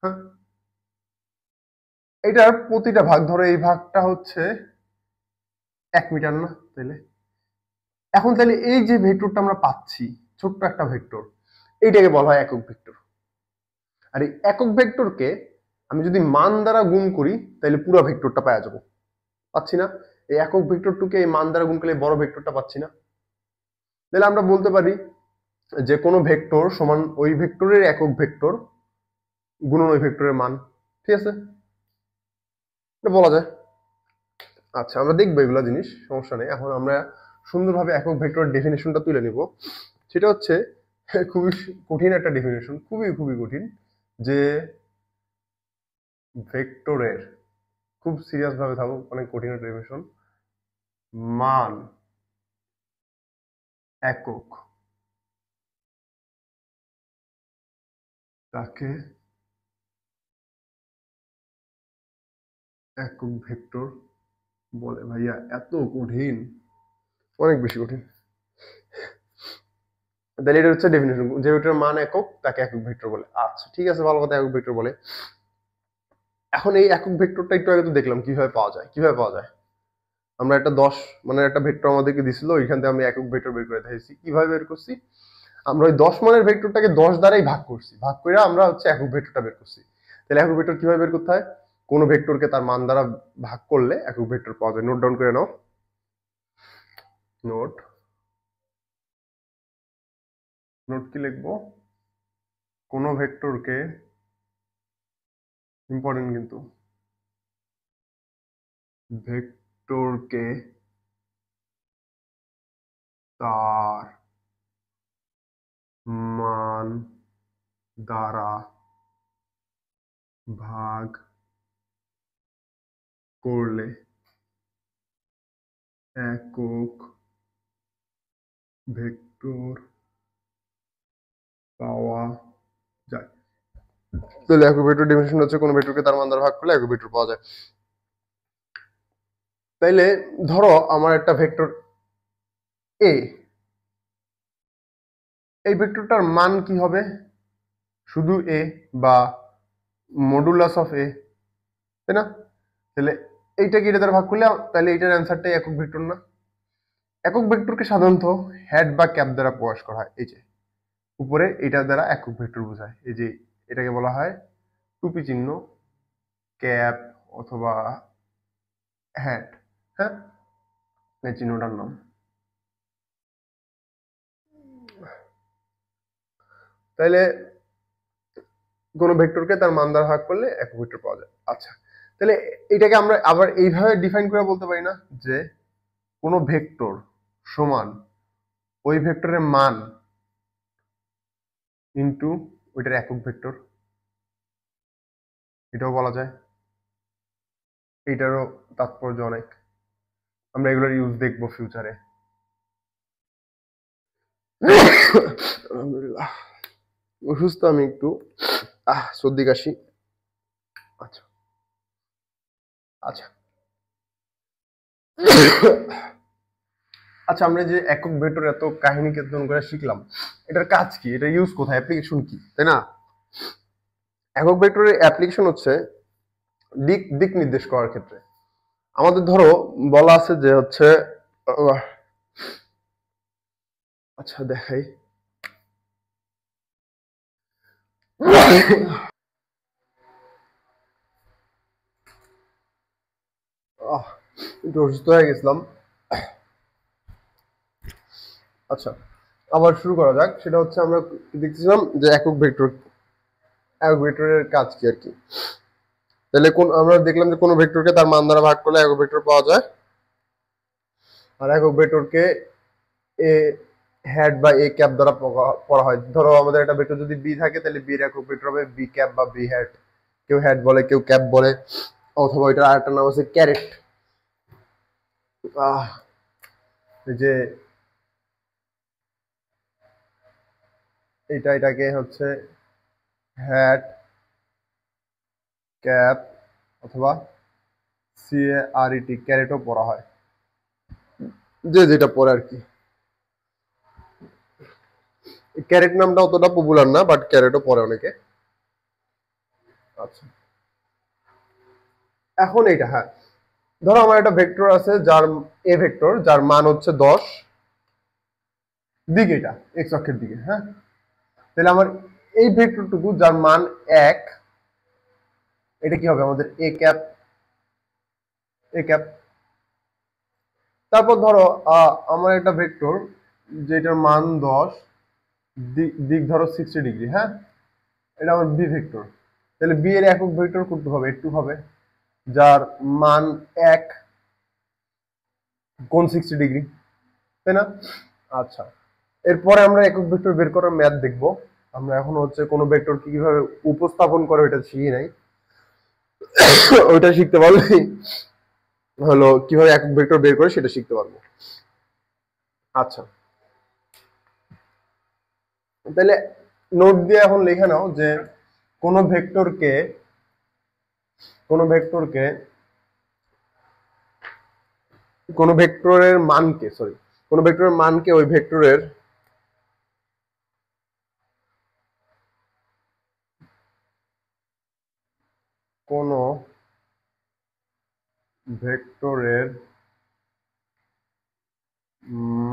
হ্যাঁ, এটার প্রতিটা ভাগ, ধরো এই ভাগটা হচ্ছে 1 মিটার না, তাইলে এখন তাহলে এই যে ভেক্টরটা আমরা পাচ্ছি, ছোট্ট একটা ভেক্টর, এইটাকে বলা হয় একক ভেক্টর। আর এই একক ভেক্টরকে আমি যদি মান দ্বারা গুণ করি তাহলে পুরো ভেক্টরটা পাওয়া যাবো, পাচ্ছি না? এই একক ভেক্টরটুকে এই মান দ্বারা গুণ করলে বড় ভেক্টরটা পাচ্ছি না? তাহলে আমরা বলতে পারি যে কোনো ভেক্টর সমান ওই ভেক্টরের একক ভেক্টর গুণন ওই ভেক্টরের মান। ঠিক আছে, এটা বলা যায়। আচ্ছা, আমরা দেখবো এগুলো জিনিস, সমস্যা নেই। এখন আমরা সুন্দরভাবে একক ভেক্টরের ডেফিনেশনটা তুলে নিব। সেটা হচ্ছে খুবই কঠিন একটা ডেফিনেশন, খুবই খুবই কঠিন, যে ভেক্টরের, খুব সিরিয়াস ভাবে থাকো, অনেক কঠিন একটা ডেফিনেশন, মান একক তাকে একক ভেক্টর বলে। ভাইয়া এত কঠিন, অনেক বেশি কঠিন। তাহলে এটা হচ্ছে ডেফিনেশন, যে ভেক্টরের মান একক তাকে একক ভেক্টর বলে। আচ্ছা ঠিক আছে, ভালো কথা, একক ভেক্টর বলে। এখন এই একক ভেক্টরটা একটু আগে তো দেখলাম কিভাবে পাওয়া যায়। কিভাবে পাওয়া যায়? আমরা একটা 10 মানে একটা ভেক্টর আমাদেরকে দিছিল, ওইখান থেকে আমি একক ভেক্টর বের করে দেখাইছি। কিভাবে বের করছি? আমরা ওই 10 মানের ভেক্টরটাকে 10 দ্বারাই ভাগ করছি, ভাগ করে আমরা হচ্ছে একক ভেক্টরটা বের করছি। তাহলে একক ভেক্টর কিভাবে বের করতে হয়? কোনো ভেক্টরকে তার মান দ্বারা ভাগ করলে একক ভেক্টর পাওয়া যায়। নোট ডাউন করে নাও, নোট নোট কি লিখবো? কোনো ভেক্টরকে, ইম্পর্টেন্ট কিন্তু, ভেক্টরকে তার মান দ্বারা ভাগ করলে একক ভেক্টর পাওয়া যায়। তাহলে একক ভেক্টর ডেফিনিশন হচ্ছে কোনো ভেক্টরকে তার মান দ্বারা ভাগ করলে একক ভেক্টর পাওয়া যায়। তাইলে ধরো আমার একটা ভেক্টর এ, এই ভেক্টরটার মান কি হবে? শুধু এ বা মডুলাস অফ এ, তাই না? তাহলে এইটাকে এটা দ্বারা ভাগ করলে তাহলে এইটার অ্যান্সারটাই একক ভেক্টর না? একক ভেক্টরকে সাধারণত হেড বা ক্যাপ দ্বারা প্রকাশ করা হয়। এই যে উপরে এটার দ্বারা একক ভেক্টর বোঝায়, এই যে এটাকে বলা হয় টুপি চিহ্ন, ক্যাপ অথবা হ্যাট। হ্যাঁ, এই চিহ্নটার নাম। তাইলে কোনো ভেক্টরকে তার মান দ্বারা ভাগ করলে একক ভেক্টর পাওয়া যায়। আচ্ছা, তাহলে এটাকে আমরা আবার এইভাবে ডিফাইন করে বলতে পারি না যে কোনো ভেক্টর সমান ওই ভেক্টরের মান ইনটু ওইটার একক ভেক্টর, এটাও বলা যায়। এইটারও তাৎপর্য অনেক, আমরা এগুলোর ইউজ দেখবো ফিউচারে। আলহামদুলিল্লাহ, অসুস্থ আমি একটু, সর্দি কাশি। আচ্ছা আচ্ছা আচ্ছা, আমরা যে একক ভেক্টর এত কাহিনী কেতন করে শিখলাম, এটার কাজ কি? এটা ইউজ কোথায়? অ্যাপ্লিকেশন কি, তাই না? একক ভেক্টরের অ্যাপ্লিকেশন হচ্ছে দিক দিক নির্দেশ করার ক্ষেত্রে। আমাদের ধরো বলা আছে যে হচ্ছে, আচ্ছা দেখাই, একটু অসুস্থ হয়ে গেছিলাম। আচ্ছা, আবার শুরু করা যাক। সেটা হচ্ছে আমরা দেখতেছিলাম যে একক ভেক্টরের কাজ কি আর কি। তাহলে আমরা দেখলাম যে কোনো ভেক্টরকে তার মান দ্বারা ভাগ করলে একক ভেক্টর পাওয়া যায়। আর একক ভেক্টরকে এ হ্যাট বা এ ক্যাপ দ্বারা পড়া হয়। ধরো আমাদের একটা ভেক্টর যদি বি থাকে তাহলে বি এর একক ভেক্টর হবে বি ক্যাপ বা বি হ্যাট, কেউ হ্যাট বলে কেউ ক্যাপ বলে, অথবা এটার আরেকটা নাম আছে ক্যারেট। এই যে এটাকে হচ্ছে হ্যাট, ক্যাপ অথবা CARET ক্যারেটও পড়া হয়, যে যেটা পড়ে আর কি। ক্যারেট নামটা অতটা পপুলার না, বাট ক্যারেটও পড়ে অনেকে। আচ্ছা, এখন এইটা, হ্যাঁ, ধরো আমার একটা ভেক্টর আছে যার এ ভেক্টর যার মান হচ্ছে 10, দিক এটা এক্স অক্ষের দিকে, হ্যাঁ। তাহলে আমার এই ভেক্টরটুকু যার মান 1, এটা কি হবে আমাদের এ ক্যাপ, এ ক্যাপ। তারপর ধরো আমার একটা ভেক্টর যেটার মান 10, দিক ধরো 60 ডিগ্রি, হ্যাঁ, এটা আমার বি ভেক্টর। তাহলে বি এর একক ভেক্টর করতে হবে একটু হবে যার মান 1 কোণ 60 ডিগ্রি, তাই না? আচ্ছা, এরপরে আমরা একক ভেক্টর বের করার ম্যাথ দেখব। আমরা এখন হচ্ছে কোনো ভেক্টর কিভাবে উপস্থাপন করে ওটা শিখি নাই, ওইটা শিখতে পারলে হলো কিভাবে একক ভেক্টর বের করে সেটা শিখতে পারবো। আচ্ছা, তাহলে নোট দিয়ে এখন লিখে নাও যে কোন ভেক্টরকে কোন ভেক্টরকে কোন ভেক্টরের মানকে সরি কোন ভেক্টরের মানকে ওই ভেক্টরের কোন ভেক্টরের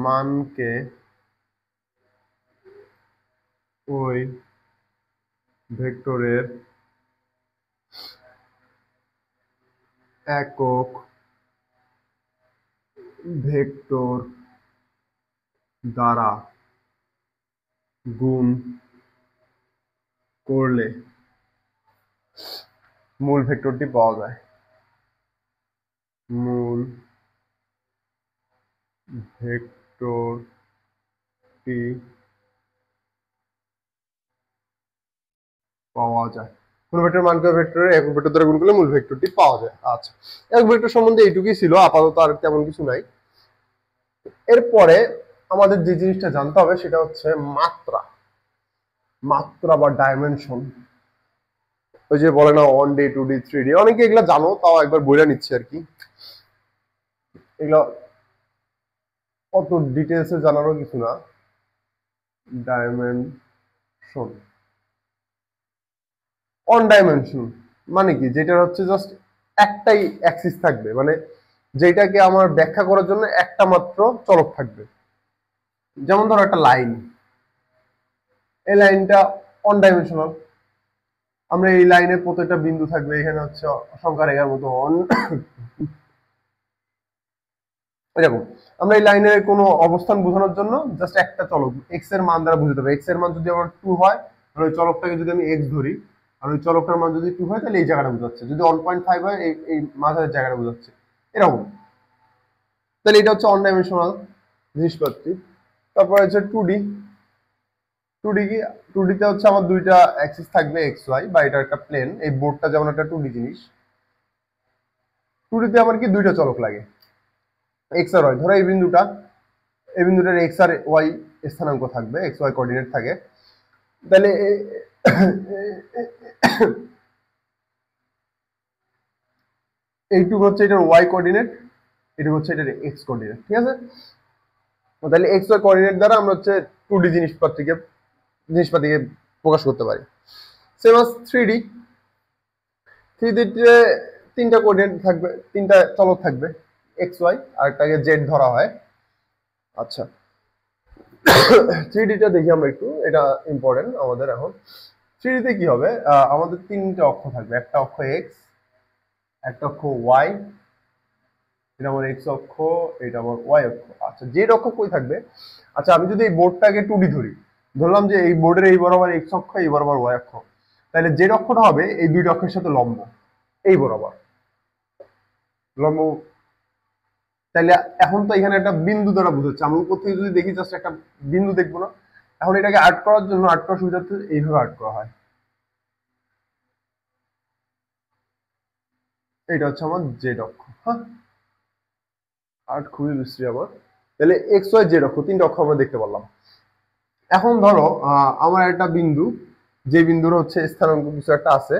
মানকে ওই ভেক্টরের একক ভেক্টর দ্বারা গুণ করলে মূল ভেক্টরটি পাওয়া যায়। মূল ভেক্টরটি পাওয়া যায়। কোন ভেক্টর মানকে ভেক্টরের একক ভেক্টর দ্বারা গুণ করলে মূল ভেক্টরটি পাওয়া যায়। আচ্ছা, একক ভেক্টর সম্বন্ধে এইটুকুই ছিল, আপাতত আর তেমন কিছু নাই। এরপরে আমাদের যে জিনিসটা জানতে হবে সেটা হচ্ছে মাত্রা, মাত্রা বা ডাইমেনশন। ওই যে বলে না 1D 2D 3D, অনেকে এগুলা জানো, তাও একবার বইলা নিচ্ছে আর কি। এগুলো অত ডিটেলসে জানারও কিছু না। ডাইমেনশন, অন ডাইমেনশন মানে কি, যেটা হচ্ছে জাস্ট একটাই অ্যাক্সিস থাকবে, মানে যেটাকে আমার ব্যাখ্যা করার জন্য একটা মাত্র চলক থাকবে। যেমন ধরো একটা লাইন, এই লাইনটা অন ডাইমেনশনাল। আমরা এই লাইনের প্রত্যেকটা বিন্দু থাকবে, এখানে হচ্ছে সংখ্যা রেখার মতো অন, এরকম। আমরা এই লাইনের কোনো অবস্থান বোঝানোর জন্য জাস্ট একটা চলক এক্স এর মান দ্বারা বুঝতে হবে। এক্স এর মান যদি আমার 2 হয়, তাহলে ওই চলকটাকে যদি আমি এক্স ধরি, আর ওই চলকটার মান যদি 2 হয় তাহলে এই জায়গাটা বোঝাচ্ছে, যদি 1.5 হয় এই মাঝের জায়গাটা বোঝাচ্ছে, এরকম। তাহলে এটা হচ্ছে অন ডাইমেনশনাল জিনিসপাতি। তারপরে হচ্ছে 2D। 2D কি, 2D তে হচ্ছে আমার দুইটা অ্যাক্সিস থাকবে এক্স ওয়াই, বা এটা একটা প্লেন, এই বোর্ডটা যেমন একটা 2D জিনিস। 2D তে আমার কি দুইটা চলক লাগে, এক্স আর ওয়াই। ধরো এই বিন্দুটার এক্স আর ওয়াই স্থানাঙ্ক থাকবে, এক্স ওয়াই কোঅর্ডিনেট থাকে। তাহলে এইটুকু হচ্ছে এটার ওয়াই কোঅর্ডিনেট, এটুকু হচ্ছে এটার এক্স কোঅর্ডিনেট, ঠিক আছে? তাহলে এক্স ওয়াই কোঅর্ডিনেট দ্বারা আমরা হচ্ছে 2D জিনিসপাতিকে প্রকাশ করতে পারি। সেম আস 3D। 3D তে তিনটা কোঅর্ডিনেট থাকবে, তিনটা চলক থাকবে, এক্স ওয়াই, আর একটাকে জেড ধরা হয়। আচ্ছা, 3D টা দেখি আমরা একটু, এটা ইম্পর্টেন্ট আমাদের এখন। 3D তে কি হবে, আমাদের তিনটা অক্ষ থাকবে, একটা অক্ষ এক্স, একটা অক্ষ ওয়াই, এটা আমার এক্স অক্ষ, এটা আমার ওয়াই অক্ষ। আচ্ছা, জেড অক্ষ কই থাকবে? আচ্ছা, আমি যদি এই বোর্ডটাকে 2D ধরি, ধরলাম যে এই বোর্ডের এই বরাবর এক্স অক্ষ, এই বরাবর ওয়াই অক্ষ, তাহলে জেড অক্ষটা হবে এই দুইটা অক্ষের সাথে লম্ব, এই বরাবর লম্ব। তাহলে এখন তো এখানে একটা বিন্দু দ্বারা বুঝাচ্ছে, আমরা উপর থেকে যদি দেখি জাস্ট একটা বিন্দু দেখবো না। এখন এটাকে আর্ট করার জন্য, আর্ট করার সুবিধার্থে এইভাবে আর্ট করা হয়। এটা হচ্ছে আমার জেড অক্ষ। হ্যাঁ, আর্ট খুবই বিশ্রী আমার। তাহলে এক্স ওয়াই জেড অক্ষ, তিনটা অক্ষ আমরা দেখতে পারলাম। এখন ধরো আমার একটা বিন্দু, যে বিন্দুর হচ্ছে স্থানাঙ্ক কিছু একটা আছে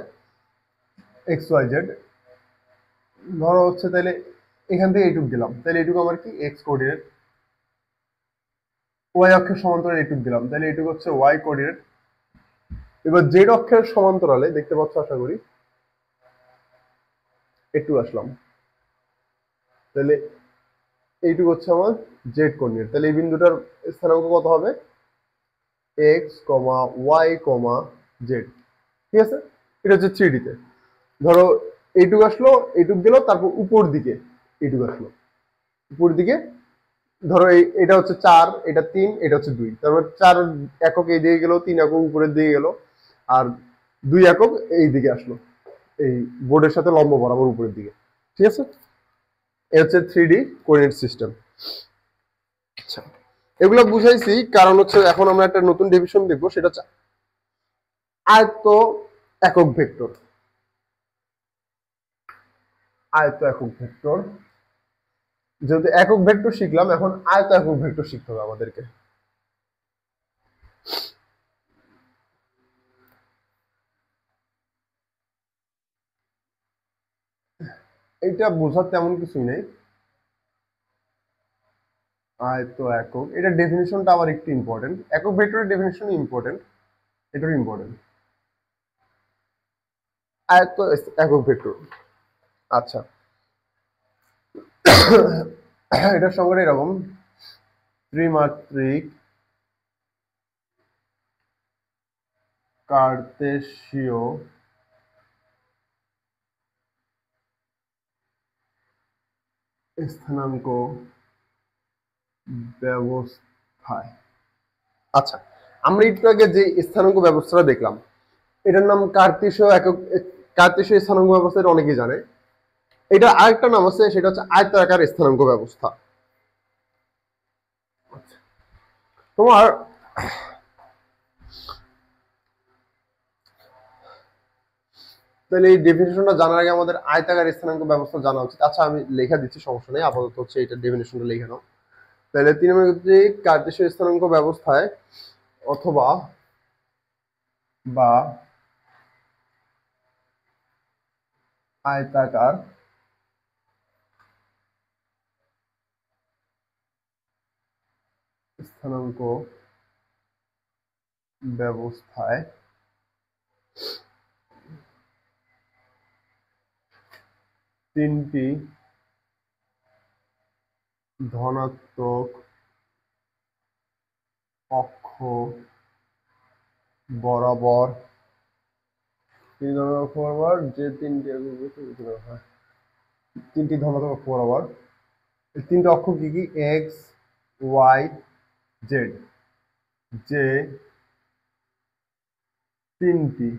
এক্স ওয়াই জেড, ধরো হচ্ছে তাহলে এখান থেকে এইটুক দিলাম, তাহলে এইটুকু আমার কি এক্স কোঅর্ডিনেট, ওয়াই অক্ষের সমান্তরালে এইটুক দিলাম, তাহলে এইটুক হচ্ছে ওয়াই কোঅর্ডিনেট। এবার জেড অক্ষের সমান্তরালে দেখতে পাচ্ছ আশা করি, একটু আসলাম, তাহলে এইটুকু হচ্ছে আমার জেড কোঅর্ডিনেট। তাহলে এই বিন্দুটার স্থানাঙ্ক কত হবে? এক্স কমা ওয়াই কমা জেড। ঠিক আছে, এটা হচ্ছে 3D তে। ধরো এইটুকু আসলো, এইটুকু গেল, তারপর উপর দিকে এইটুকু আসলো, উপর দিকে ধরো এটা হচ্ছে 4, এটা 3, এটা হচ্ছে 2, তারপর 4 একক এই দিকে গেল, 3 একক উপরের দিকে গেল, আর 2 একক এই দিকে আসলো, এই বোর্ডের সাথে লম্ব বরাবর উপরের দিকে। ঠিক আছে, এই হচ্ছে 3D কোঅর্ডিনেট সিস্টেম। আচ্ছা, এগুলো বুঝাইছি কারণ হচ্ছে এখন আমরা একটা নতুন ডিভিশন দেখবো, সেটা হচ্ছে আয়ত একক ভেক্টর। আয়ত একক ভেক্টর, যেহেতু একক ভেক্টর শিখলাম, এখন আয়ত একক ভেক্টর শিখতে হবে আমাদেরকে। এটা বোঝার তেমন কিছুই নেই। আয়ত একক, এটা ডেফিনিশনটা আবার একটু ইম্পর্টেন্ট, একক ভেক্টরের ডেফিনিশন ইম্পর্টেন্ট, এটার ইম্পর্টেন্ট। আয়ত একক ভেক্টর, আচ্ছা এটার সঙ্গে এরকম ত্রিমাত্রিক কার্তেশীয় স্থানাঙ্ক ব্যবস্থায়। আচ্ছা, আমরা একটু আগে যে স্থানাঙ্ক ব্যবস্থাটা দেখলাম, এটার নাম কার্তেশীয় একক, কার্তেশীয় স্থানাঙ্ক ব্যবস্থা, এটা অনেকেই জানে। এটা আরেকটা নাম আছে, সেটা হচ্ছে আয়তাকার স্থানাঙ্ক ব্যবস্থা। তোমার তাহলে এই ডেফিনেশনটা জানার আগে আমাদের আয়তাকার স্থানাঙ্ক ব্যবস্থা জানা উচিত। আচ্ছা, আমি লেখা দিচ্ছি, সমস্যা নেই, আপাতত হচ্ছে এটা ডেফিনেশনটা লিখে নাও। তাহলে ত্রিমাত্রিক কার্তেশীয় স্থানাঙ্ক ব্যবস্থায় অথবা বা আয়তাকার স্থানাঙ্ক ব্যবস্থায় তিনটি ধনাত্মক অক্ষ বরাবর, তিনটি ধনাত্মক অক্ষ বরাবর যে তিনটি হয়, তিনটি ধনাত্মক অক্ষ বরাবর, এই তিনটি অক্ষ কি কি? এক্স ওয়াই জেড, যে তিনটি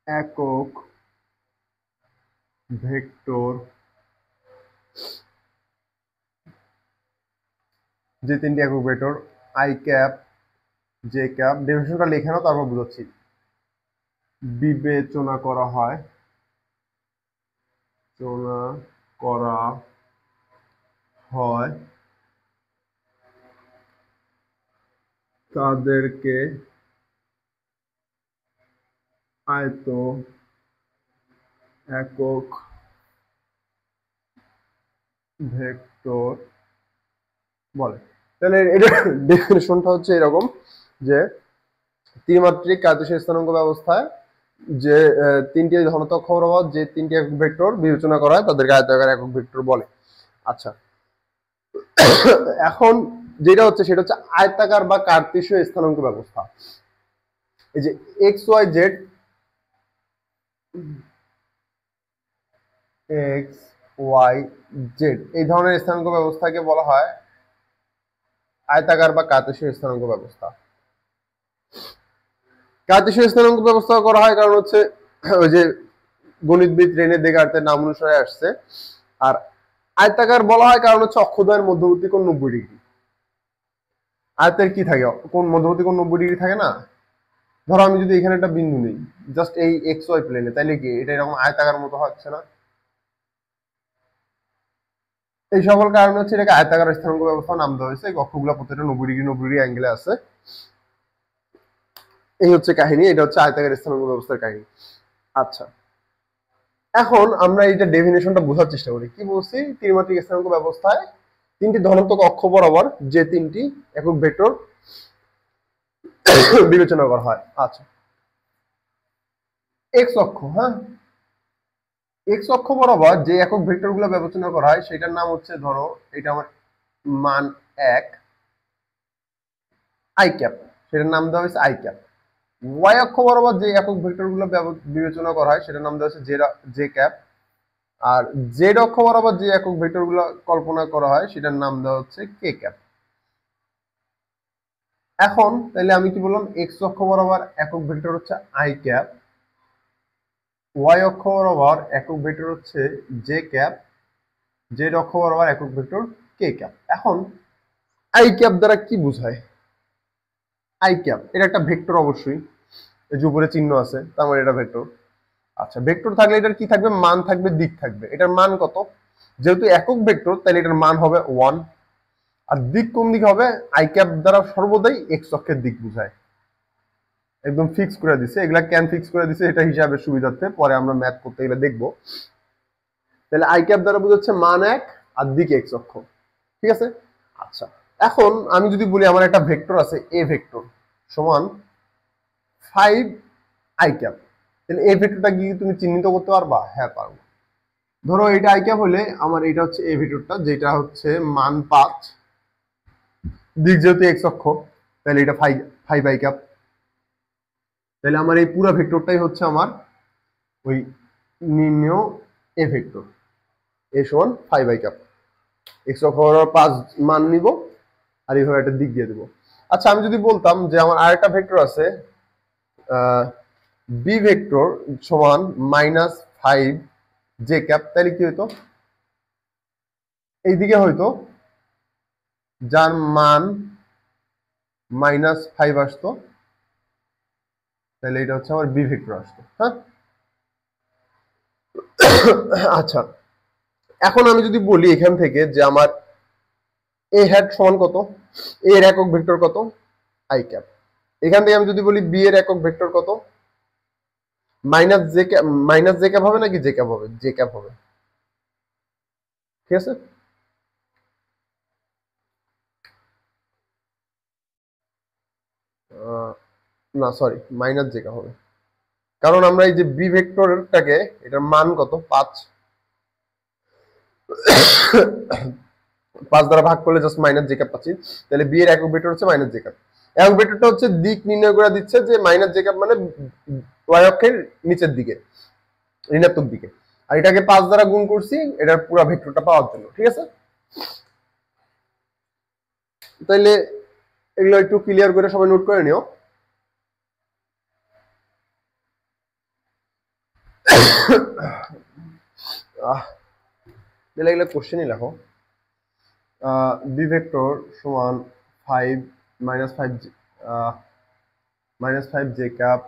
একক ভেক্টর, যে তিনটি একক vector i cap J cap, ডেফিনেশনটা লিখে নাও, তারপর বুঝাচ্ছি। বিবেচনা করা হয়, চনা করা হয় তাদেরকে আয়ত একক ভেক্টর বলে। তাহলে এটা ডেফিনেশনটা হচ্ছে এরকম যে ত্রিমাত্রিক কার্তেশীয় স্থানাঙ্ক ব্যবস্থায় যে তিনটি ধনাত্মক অক্ষ বরাবর যে তিনটি একক ভেক্টর বিবেচনা করা হয় তাদেরকে আয়তাকার একক ভেক্টর বলে। আচ্ছা, এখন যেটা হচ্ছে সেটা হচ্ছে আয়তাকার বা কার্তেশীয় স্থানাঙ্ক ব্যবস্থা। এই যে X Y Z, X Y Z, এই ধরনের স্থানাঙ্ক ব্যবস্থাকে বলা হয় আয়তাকার বা কার্তেশীয় স্থানাঙ্ক ব্যবস্থা। কার্তেশীয় স্থানাঙ্ক ব্যবস্থা করা হয় কারণ হচ্ছে ওই যে গণিতবিদ রেনে দেকার্তের নাম অনুসারে আসছে। আর আয়তাকার বলা হয় কারণ হচ্ছে অক্ষদ্বয়ের মধ্যবর্তী কোণ 90 ডিগ্রি। আয়তের কি থাকে, কোন মধ্যবর্তী কোণ 90 ডিগ্রি থাকে না। ধরো আমি যদি এখানে একটা বিন্দু নিই জাস্ট এই এক্স ওয়াই প্লেনে, তাইলে কি এটা এরকম আয়তাকার মতো হচ্ছে না? এই সকল কারণে হচ্ছে এটাকে আয়তাকার স্থানাঙ্ক ব্যবস্থা নাম দেওয়া হয়েছে। এই কক্ষগুলো প্রত্যেকটা 90 ডিগ্রি অ্যাঙ্গেলে আছে। এই হচ্ছে কাহিনী, এটা হচ্ছে আয়তাকার স্থানাঙ্ক ব্যবস্থার কাহিনী। আচ্ছা, এখন আমরা এইটা ডেফিনেশনটা বোঝার চেষ্টা করি। কি বলছি? ত্রিমাত্রিক স্থানাঙ্ক ব্যবস্থায় তিনটি ধনাত্মক অক্ষ বরাবর যে তিনটি একক ভেক্টর বিবেচনা করা হয়। আচ্ছা, এক্স অক্ষ, হ্যাঁ, এক্স অক্ষ বরাবর যে একক ভেক্টর গুলো বিবেচনা করা হয় সেটার নাম হচ্ছে, ধরো এটা আমার মান 1 আই ক্যাপ, সেটার নাম দেওয়া হয়েছে আই ক্যাপ। ওয়াই অক্ষ বরাবর যে একক ভেক্টর গুলো বিবেচনা করা হয় সেটার নাম দেওয়া হচ্ছে জে ক্যাপ। আর জেড অক্ষ বরাবর যে একক ভেক্টর গুলো কল্পনা করা হয় সেটার নাম দেওয়া হচ্ছে কে ক্যাপ। এখন তাহলে আমি কি বললাম? এক্স অক্ষ বরাবর একক ভেক্টর হচ্ছে আই ক্যাপ, ওয়াই অক্ষ বরাবর একক ভেক্টর হচ্ছে জে ক্যাপ, জেড অক্ষ বরাবর একক ভেক্টর কে ক্যাপ। এখন আই ক্যাপ দ্বারা কি বোঝায়? আই ক্যাপ এটা একটা ভেক্টর, অবশ্যই এই যে উপরে চিহ্ন আছে তার মানে এটা ভেক্টর। আচ্ছা, ভেক্টর থাকলে এটার কি থাকবে? মান থাকবে, দিক থাকবে। এটার মান কত? যেহেতু একক ভেক্টর তাহলে এটার মান হবে 1। আর দিক কোন দিকে হবে? আই ক্যাপ দ্বারা সর্বদাই এক্স অক্ষের দিক বোঝায়। একদম ফিক্স করে দিছে, এগুলা কেন ফিক্স করে দিছে এটা হিসাবে সুবিধার্থে, পরে আমরা ম্যাথ করতে গেলে দেখবো। তাহলে আই ক্যাপ দ্বারা বোঝাচ্ছে মান 1 আর দিক এক্স অক্ষ, ঠিক আছে? আচ্ছা, এখন আমি যদি বলি আমার একটা ভেক্টর আছে এ ভেক্টর সমান 5 আই ক্যাপ, তাহলে এই ভেক্টরটা কি তুমি চিহ্নিত করতে পারবা? হ্যাঁ, পারবো। ধরো এটা আই ক্যাপ হলে আমার এটা হচ্ছে এই ভেক্টরটা, যেটা হচ্ছে মান 5, দিক যেহেতু এক্স অক্ষ তাহলে এটা 5 আই ক্যাপ। তাহলে আমার এই পুরো ভেক্টরটাই হচ্ছে আমার ওই নির্ণেয় এ ভেক্টর, এ সমান 5 আই ক্যাপ। এক্স অক্ষ 5 মান নিব আর এইভাবে একটা দিক দিয়ে দেবো। আচ্ছা, আমি যদি বলতাম যে আমার আরেকটা ভেক্টর আছে বি ভেক্টর সমান -5 জে ক্যাপ, তাহলে কি হইতো? এইদিকে হয়তো যার মান -5 আসতো, তাহলে এটা হচ্ছে আমার বি ভেক্টর আসতো। হ্যাঁ, আচ্ছা, এখন আমি যদি বলি এখান থেকে যে আমার এ হ্যাট সমান কত, এ এর একক ভেক্টর কত? I cap. এখান থেকে আমি যদি বলি বি এর একক ভেক্টর কত? মাইনাস জে ক্যাপ হবে নাকি জে ক্যাপ হবে? জে ক্যাপ হবে, ঠিক আছে? না সরি, মাইনাস জে ক্যাপ হবে, কারণ আমরা এই যে বি ভেক্টরটাকে এটার মান কত? 5, 5 দ্বারা ভাগ করলে জাস্ট মাইনাস জে ক্যাপ পাচ্ছি। তাহলে বি এর একক ভেক্টর হচ্ছে মাইনাস জে ক্যাপ। একক ভেক্টরটা হচ্ছে দিক নির্ণয় করে দিচ্ছে যে মাইনাস জে ক্যাপ মানে ওয়াই অক্ষের নিচের দিকে, ঋণাত্মক দিকে। আর এটাকে 5 দ্বারা গুণ করছি এটার পুরো ভেক্টরটা পাওয়ার জন্য, ঠিক আছে? তাইলে এগুলো একটু ক্লিয়ার করে সবাই নোট করে নিও। তাহলে এগুলো কোশ্চেনই লেখো। বি ভেক্টর সমান 5 -5 জে ক্যাপ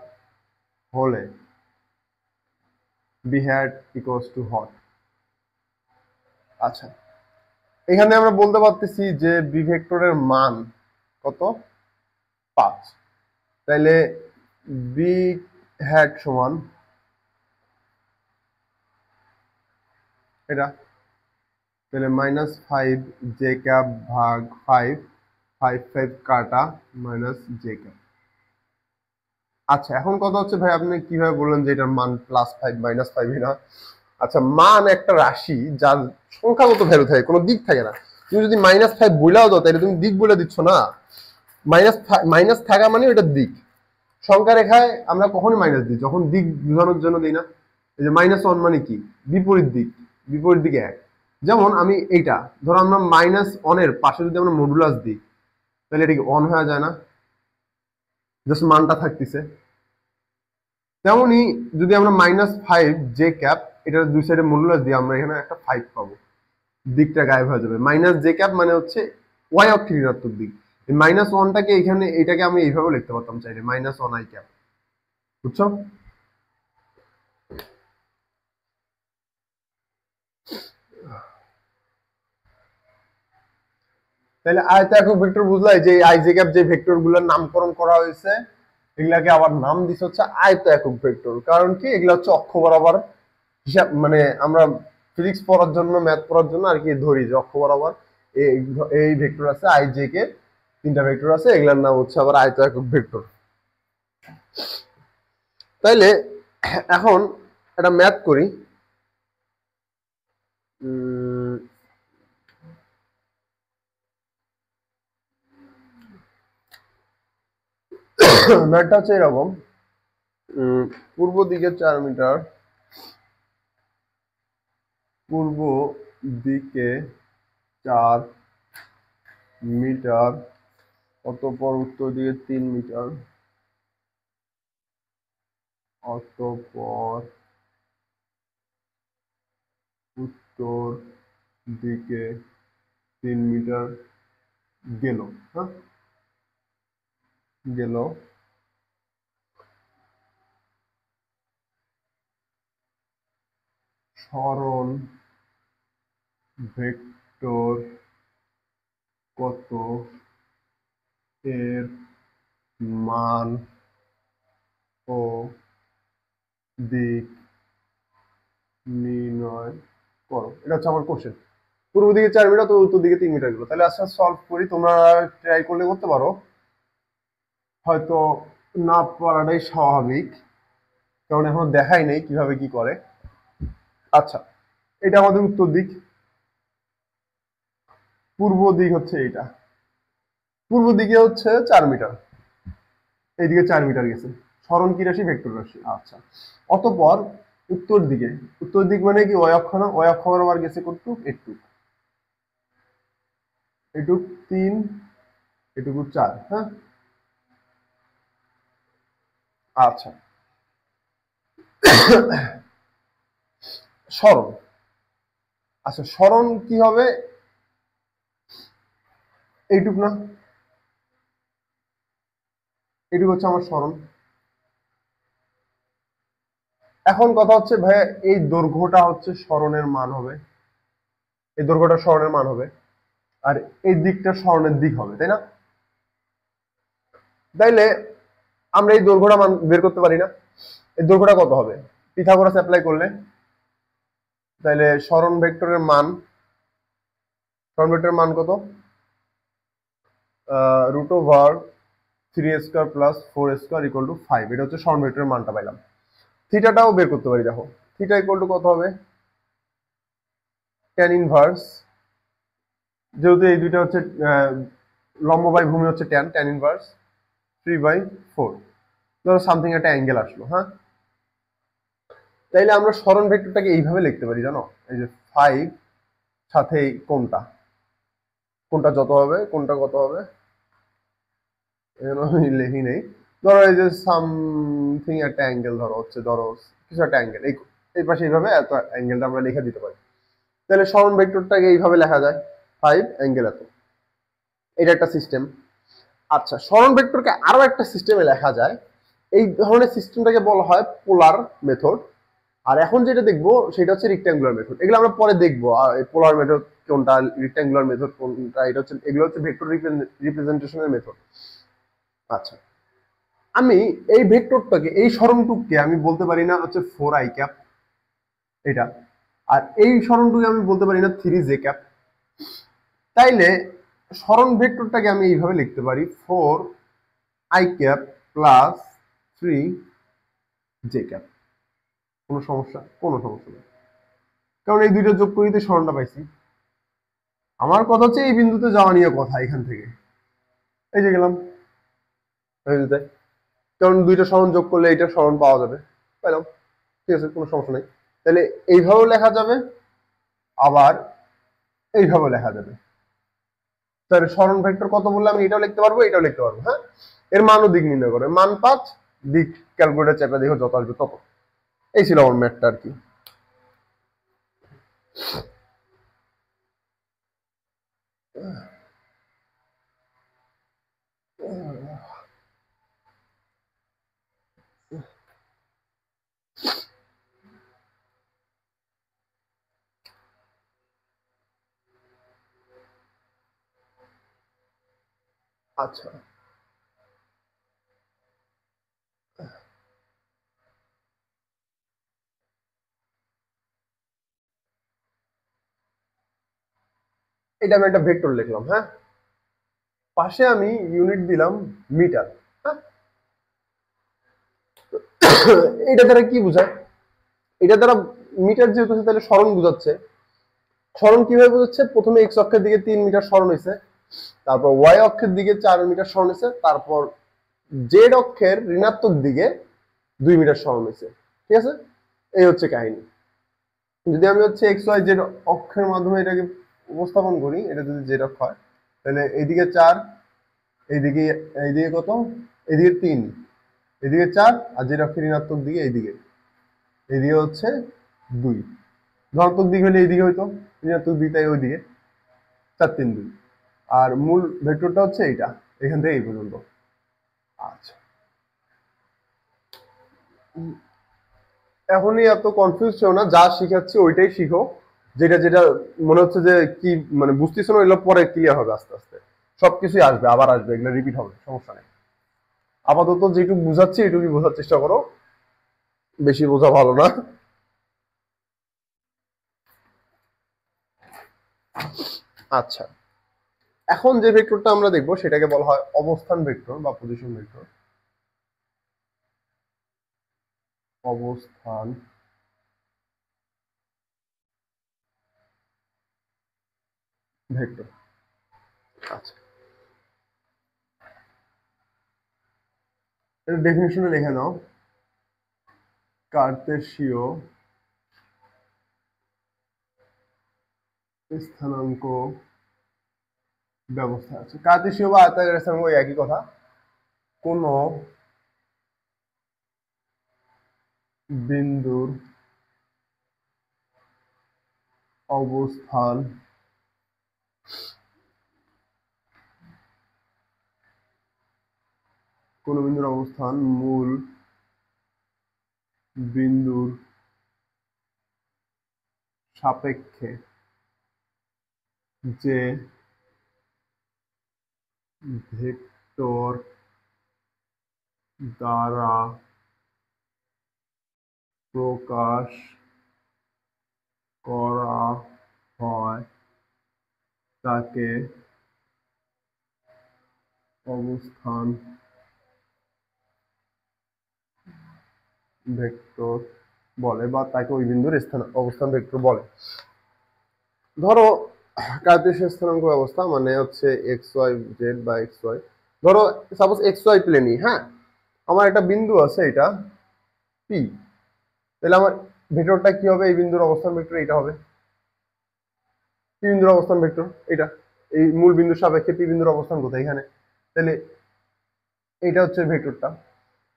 হলে বি হ্যাট ইকুয়ালস টু হট। আচ্ছা, এখানে আমরা বলতে পারতেছি যে বি ভেক্টরের মান কত? 5। তাইলে বি হ্যাট সমান এটা, তাহলে -5 জে ক্যাপ ভাগ 5, 5 কাটা মাইনাস জে ক্যাপ। আচ্ছা, এখন কথা হচ্ছে ভাই আপনি কিভাবে বললেন যে এটার মান +5 -5 না? আচ্ছা, মান একটা রাশি যার সংখ্যাগত ভ্যালু থাকে, কোনো দিক থাকে না। তুমি যদি -5 বইলাও দাও তাহলে তুমি দিক বলে দিচ্ছ না। মাইনাস থাকা মানে ওটা দিক। সংখ্যা রেখায় আমরা কখনই মাইনাস দিই যখন দিক বোঝানোর জন্য দিই না। এই যে -1 মানে কি? বিপরীত দিক, বিপরীত দিকে 1। যেমন আমি এইটা ধরো আমরা -1 এর পাশে যদি আমরা মডুলাস দিই তাহলে এটা কি 1 হয়ে যায় না? জাস্ট মানটা থাকতেছে। তেমনি যদি আমরা -5 j cap এটার দুই সাইডে মডুলাস দিয়ে আমরা এখানে একটা 5 পাবো, দিকটা গায়েব হয়ে যাবে। -j cap মানে হচ্ছে y অক্ষের ঋণাত্মক দিক। এই -1টাকে এখানে এটাকে আমি এইভাবে লিখতে পারতাম চাইলে, -1i cap, বুঝছো? তাহলে আয়তাকার ভেক্টর বুঝলাই যে i j cap যে ভেক্টর গুলোর নামকরণ করা হয়েছে এগুলাকে আবার নাম দিছে হচ্ছে আয়তাকার ভেক্টর। কারণ কি, এগুলা হচ্ছে অক্ষ বরাবর হিসাব, মানে আমরা ফিজিক্স পড়ার জন্য, ম্যাথ পড়ার জন্য আর কি ধরি যে অক্ষ বরাবর এই ভেক্টর আছে, i j কে তিনটা ভেক্টর আছে, এগুলার নাম হচ্ছে আবার আয়তাকার ভেক্টর। তাইলে এখন একটা ম্যাথ করি। ম্যাথটা হচ্ছে এরকম, পূর্ব দিকে 4 মিটার, পূর্ব দিকে 4 মিটার, অতঃপর উত্তর দিকে 3 মিটার, অতঃপর উত্তর দিকে 3 মিটার গেল। হ্যাঁ, গেল। সরণ ভেক্টর কত এর মান ও দিক নির্ণয় করো। এটা হচ্ছে আমার কোশ্চেন। পূর্ব দিকে 4 মিটার, তো উত্তর দিকে 3 মিটার গেল। তাহলে আজকে সলভ করি, তোমরা ট্রাই করলে করতে পারো, হয়তো না পারাটাই স্বাভাবিক, কারণ এখন দেখাই নেই কিভাবে কি করে। আচ্ছা, এটা আমাদের উত্তর দিক, পূর্ব দিক হচ্ছে এইটা, পূর্ব দিকে হচ্ছে 4 মিটার, এইদিকে 4 মিটার গেছে, সরণ কি রাশি? ভেক্টর রাশি। আচ্ছা, অতঃপর উত্তর দিকে, উত্তর দিক মানে কি ওই অক্ষ না, ওই অক্ষ বরাবর গেছে কতটুক? এটুক, এটুক 3, এটুকু 4। হ্যাঁ, আচ্ছা, সরণ। আচ্ছা, সরণ কি হবে? এইটুক না, এইটুকু হচ্ছে আমার সরণ। এখন কথা হচ্ছে ভাই, এই দৈর্ঘ্যটা হচ্ছে সরণের মান হবে, এই দৈর্ঘ্যটা সরণের মান হবে, আর এই দিকটা সরণের দিক হবে, তাই না? তাইলে আমরা এই দৈর্ঘ্যটা মান বের করতে পারি না? এই দৈর্ঘ্যটা কত হবে পিথাগোরাস অ্যাপ্লাই করলে? তাইলে সরণ ভেক্টরের মান, সরণ ভেক্টরের মান কত? √3² প্লাস 4² = 5। এটা হচ্ছে সরণ ভেক্টরের মানটা পাইলাম। থিটাটাও বের করতে পারি, দেখো থিটা ইকুয়াল টু কত হবে? tan ইনভার্স, যেহেতু এই দুইটা হচ্ছে লম্ব বাই ভূমি হচ্ছে tan ইনভার্স 3/4। ধরো সামথিং একটা অ্যাঙ্গেল আসলো। হ্যাঁ, তাইলে আমরা সরণ ভেক্টরটাকে এইভাবে লিখতে পারি, জানো? এই যে 5 সাথে কোনটা, কোনটা যত হবে, কোনটা কত হবে, আমি লিখি নেই। ধরো এই যে সামথিং একটা অ্যাঙ্গেল ধরো হচ্ছে, ধরো কিছু একটা অ্যাঙ্গেল, এই পাশে এইভাবে এত অ্যাঙ্গেলটা আমরা লিখে দিতে পারি। তাহলে সরণ ভেক্টরটাকে এইভাবে লেখা যায়, 5 অ্যাঙ্গেল এত। এটা একটা সিস্টেম। আচ্ছা, সরণ ভেক্টরকে আরো একটা সিস্টেমে লেখা যায়, এই ধরনের সিস্টেমটাকে বলা হয় পোলার মেথড। আর এখন যেটা দেখবো সেটা হচ্ছে রেক্ট্যাঙ্গুলার মেথড। এগুলো আমরা পরে দেখবো, পোলার মেথড কোনটা, রেক্ট্যাঙ্গুলার মেথড কোনটা, এটা হচ্ছে, এগুলো হচ্ছে ভেক্টর রিপ্রেজেন্টেশনের মেথড। আচ্ছা, আমি এই ভেক্টরটাকে, এই সরণটুককে আমি বলতে পারি না হচ্ছে 4i cap এটা, আর এই সরণটুকে আমি বলতে পারি না 3j cap। তাইলে সরণ ভেক্টরটাকে আমি এইভাবে লিখতে পারি 4i cap plus 3j cap। কোনো সমস্যা? কোনো সমস্যা নেই, কারণ এই দুইটা যোগ করিতে সরণটা পাইছি। আমার কথা হচ্ছে এই বিন্দুতে যাওয়া নিয়ে কথা, এখান থেকে এই যে গেলাম এই বিন্দুতে, কারণ দুইটা সরণ যোগ করলে এইটা সরণ পাওয়া যাবে, পাইলাম, ঠিক আছে, কোনো সমস্যা নেই। তাহলে এইভাবেও লেখা যাবে, আবার এইভাবেও লেখা যাবে। তাহলে সরণ ভেক্টর কত বললে আমি এটাও লিখতে পারবো, এটাও লিখতে পারবো। হ্যাঁ, এর মান ও দিক নির্ণয় করে, মান 5, দিক ক্যালকুলেটার চেপে দেখো যত আসবে তত। এই ছিল আমার ম্যাথটা আর কি। আচ্ছা, এটা আমি একটা ভেক্টর লিখলাম, হ্যাঁ, পাশে আমি ইউনিট দিলাম মিটার, হ্যাঁ। এটা দ্বারা কি বোঝায়? এটা দ্বারা মিটার যেহেতু আছে তাহলে সরণ বোঝাচ্ছে। সরণ কিভাবে বোঝাচ্ছে? প্রথমে এক্স অক্ষের দিকে 3 মিটার সরণ হয়েছে, তারপর ওয়াই অক্ষের দিকে 4 মিটার সরণ হয়েছে, তারপর জেড অক্ষের ঋণাত্মক দিকে 2 মিটার সরণ হয়েছে। ঠিক আছে, এই হচ্ছে কাহিনী। যদি আমি হচ্ছে এক্স ওয়াই জেড অক্ষের মাধ্যমে এটাকে উপস্থাপন করি, এটা যদি জেড অক্ষ হয় তাহলে এইদিকে 4, এইদিকে এইদিকে কত, এইদিকে 3, এদিকে 4, আর জেড অক্ষের ঋণাত্মক দিকে এইদিকে এইদিকে হচ্ছে 2। ধনাত্মক দিক হলে এইদিকে হইতো, ঋণাত্মক দিক তাই ওইদিকে 4 3 2। আর মূল ভেক্টরটা হচ্ছে এইটা, এখান থেকে এই পর্যন্ত। আচ্ছা, এখনই এত কনফিউজ হও না, যা শিখাচ্ছি ওইটাই শিখো। যেটা যেটা মনে হচ্ছে যে কি মানে বুঝতেছো না, এগুলো পরে ক্লিয়ার হবে আস্তে আস্তে। সবকিছুই আসবে, আবার আসবে, এগুলো রিপিট হবে, সমস্যা নেই। আপাতত যেটুকু বুঝাচ্ছি এটুকুই বোঝার চেষ্টা করো, বেশি বোঝা ভালো না। আচ্ছা, এখন যে ভেক্টরটা আমরা দেখবো সেটাকে বলা হয় অবস্থান ভেক্টর বা পজিশন ভেক্টর। অবস্থান ভেক্টর। আচ্ছা, এর ডেফিনিশনে লিখে নাও। কার্তেশীয় স্থানাঙ্ক ব্যবস্থা আছে। কার্তেশীয় বা আয়তাকার স্থানাঙ্ক ওই একই কথা। কোন বিন্দুর অবস্থান কোন বিন্দুর অবস্থান মূল বিন্দুর সাপেক্ষে যে ভেক্টর দ্বারা প্রকাশ করা হয় তাকে অবস্থান ভেক্টর বলে, বা তাকে ওই বিন্দুর স্থান অবস্থান ভেক্টর বলে। ধরো কার্তেশীয় স্থানাঙ্ক ব্যবস্থা মানে হচ্ছে এক্স ওয়াই জেড বা এক্স ওয়াই। ধরো সাপোজ এক্স ওয়াই প্লেনই, হ্যাঁ, আমার একটা বিন্দু আছে এটা পি, তাহলে আমার ভেক্টরটা কি হবে? এই বিন্দুর অবস্থান ভেক্টর এটা হবে। পি বিন্দুর অবস্থান ভেক্টর এটা, এই মূল বিন্দুর সাপেক্ষে পি বিন্দুর অবস্থান কোথায়? এখানে। তাহলে এইটা হচ্ছে ভেক্টরটা।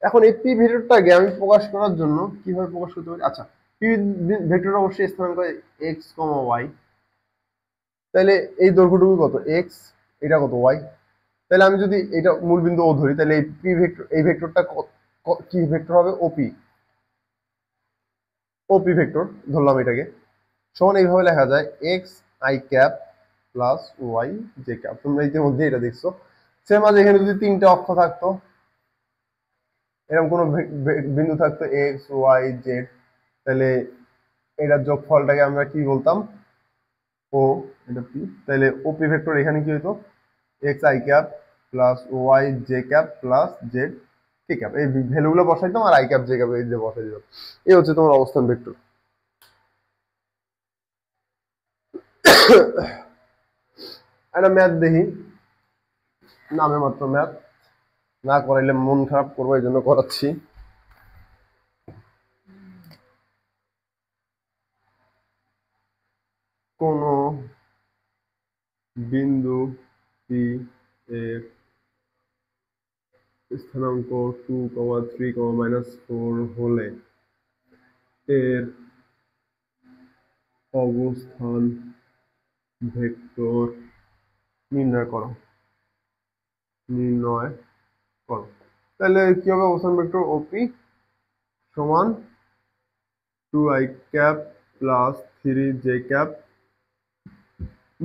এখন এই পি ভেক্টরটাকে আমি প্রকাশ করার জন্য কিভাবে প্রকাশ করতে পারি? আচ্ছা, পি ভেক্টর অবশ্যই স্থানাঙ্ক এক্স কমা ওয়াই। তাহলে এই দৈর্ঘ্যটুকু কত? এক্স, এটা কত? ওয়াই। তাহলে আমি যদি এটা মূল বিন্দু ও ধরি, তাহলে এই পি ভেক্টর, এই ভেক্টরটা কি ভেক্টর হবে? ওপি। ওপি ভেক্টর ধরলাম এটাকে, সমান এইভাবে লেখা যায় X I cap plus Y J cap. তোমরা ইতিমধ্যে এটা দেখছো। সেম আজ এখানে যদি 3টে অক্ষ থাকতো, এরকম কোনো বিন্দু থাকতো এক্স ওয়াই জেড, তাহলে এটার যোগফলটাকে আমরা কি বলতাম? ও, এটা পি। তাহলে ওপি ভেক্টর এখানে কি হতো? X I cap plus Y J cap plus Z K cap. এই ভ্যালুগুলো বসাইতাম আর আই ক্যাপ জে ক্যাপ এই যে বসাই দিতাম। এই হচ্ছে তোমার অবস্থান ভেক্টর। একটা ম্যাথ দেখি, নামে মাত্র ম্যাথ, না করাইলে মন খারাপ করবো, এই জন্য করাচ্ছি। কোন বিন্দু পি এর স্থানাঙ্ক 2,3,-4 হলে এর অবস্থান ভেক্টর নির্ণয় করো। তাহলে কি হবে? অবস্থান ভেক্টর ওপি সমান 2i cap plus 3j cap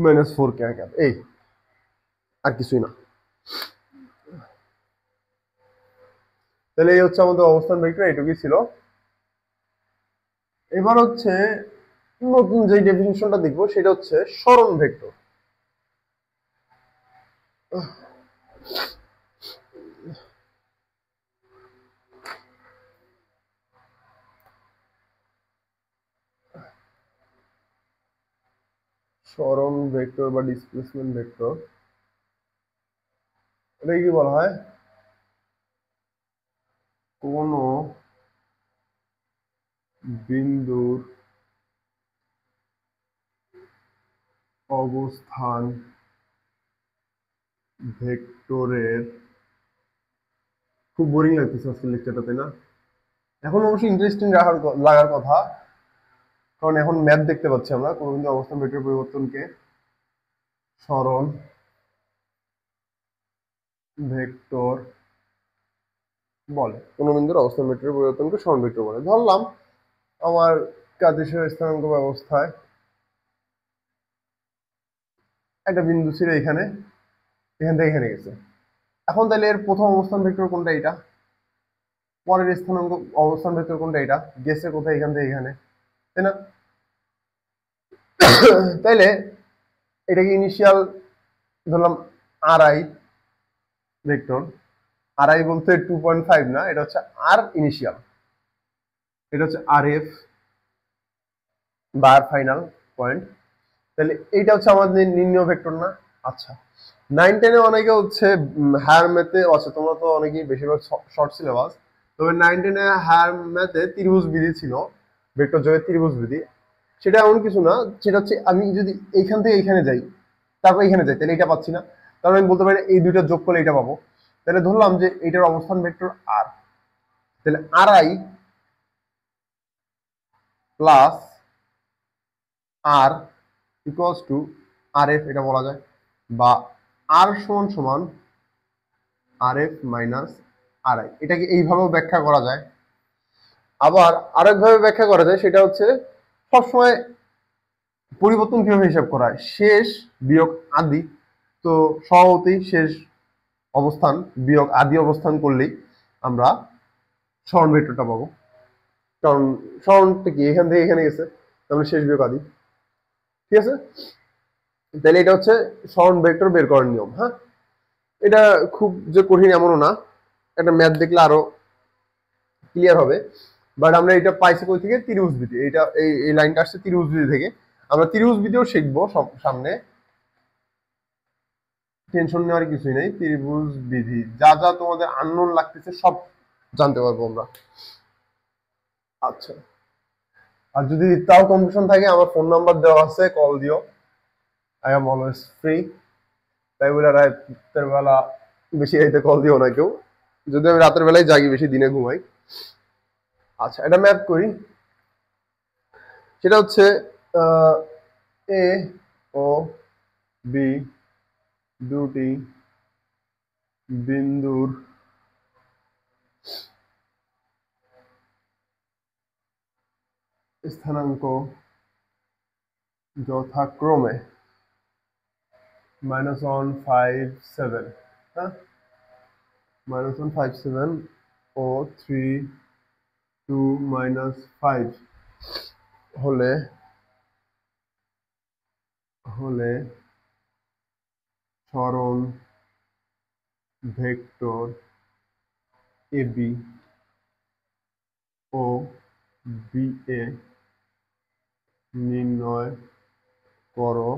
minus 4k cap, এই আর কিছুই না। তাহলে এই হচ্ছে আমাদের অবস্থান ভেক্টর, এইটুকুই ছিল। এবার হচ্ছে নতুন যে ডেফিনিশনটা দেখবো সেটা হচ্ছে সরণ ভেক্টর। সরণ ভেক্টর বা ডিসপ্লেসমেন্ট ভেক্টর, এটা কি বলা হয়? কোন বিন্দুর অবস্থান ভেক্টরের, খুব বোরিং লাগতেছে আজকে লেকচারটা, তাই না? এখন অবশ্যই ইন্টারেস্টিং লাগার কথা, কারণ এখন ম্যাথ দেখতে পাচ্ছি আমরা কোন বিন্দু অবস্থান ভেক্টর পরিবর্তনকে সরণ ভেক্টর বলে। কোন বিন্দুর অবস্থান ভেক্টর পরিবর্তনকে সরণ ভেক্টর বলে। ধরলাম আমার কার্টেসীয় স্থানাঙ্ক ব্যবস্থায় একটা বিন্দু ছিল এখানে, এখান থেকে এখানে গেছে। এখন তাহলে এর প্রথম অবস্থান ভেক্টর কোনটা? এটা। পরের স্থানাঙ্ক অবস্থান ভেক্টর কোনটা? এটা। গেছে কোথায়? এখান থেকে এখানে, তাই না? তাইলে এটাকে ইনিশিয়াল ধরলাম আরআই ভেক্টর। আরআই বলতে 2.5 না, এটা হচ্ছে আর ইনিশিয়াল, এটা হচ্ছে আর এফ বা আর ফাইনাল পয়েন্ট। তাহলে এইটা হচ্ছে আমাদের নির্ণয় ভেক্টর না? আচ্ছা, 9-10-এ অনেকে হচ্ছে হায়ার ম্যাথে, আচ্ছা তোমরা তো অনেকেই বেশিরভাগ শর্ট সিলেবাস, তবে 9-10-এ হায়ার ম্যাথে ত্রিভুজ বিধি ছিল, ভেক্টর যোগের ত্রিভুজ বিধি। সেটা এমন কিছু না, সেটা হচ্ছে আমি যদি এইখান থেকে এইখানে যাই তারপর এখানে যাই তাহলে এটা পাচ্ছি না, তাহলে আমি বলতে পারি এই দুইটা যোগ করলে এটা পাবো। তাহলে ধরলাম যে এটার অবস্থান ভেক্টর আর, তাহলে r i plus r equals to r f, এটা বলা যায়, বা আর সমান সমান r f minus r i. এটাকে এইভাবেও ব্যাখ্যা করা যায়। আবার আরেকভাবে ব্যাখ্যা করা যায়, সেটা হচ্ছে সবসময় পরিবর্তন কিভাবে হিসাব করা হয়, শেষ বিয়োগ আদি। তো স্বভাবতই শেষ অবস্থান বিয়োগ আদি অবস্থান করলেই আমরা সরণ ভেক্টরটা পাবো, কারণ সরণটা কি এখান থেকে এখানে গেছে, তাহলে শেষ বিয়োগ আদি। ঠিক আছে? তাহলে এটা হচ্ছে সরণ ভেক্টর বের করার নিয়ম। হ্যাঁ, এটা খুব যে কঠিন এমনও না, একটা ম্যাথ দেখলে আরো ক্লিয়ার হবে। বাট আমরা এটা পাইছি কই থেকে? ত্রিভুজ বিধি। এটা এই লাইনটা আসছে ত্রিভুজ বিধি থেকে। আমরা ত্রিভুজ বিধিও শিখবো সামনে, টেনশন নেওয়ার কিছুই নেই। ত্রিভুজ বিধি যা যা তোমাদের আননোন লাগতেছে সব জানতে পারবো আমরা। আচ্ছা, আর যদি তাও কনফিউশন থাকে আমার ফোন নাম্বার দেওয়া আছে, কল দিও। I am always free. তাই বলে রাতের বেলা বেশি রাইতে কল দিও না কেউ, যদি আমি রাতের বেলায় জাগি বেশি, দিনে ঘুমাই। আচ্ছা, এটা ম্যাথ করি। সেটা হচ্ছে এ ও বি দুটি বিন্দুর স্থানাঙ্ক যথাক্রমে -157, হ্যাঁ, -157 ও 3, 2, -5 হলে সরণ ভেক্টর এবি ও বিএ নির্ণয় করো।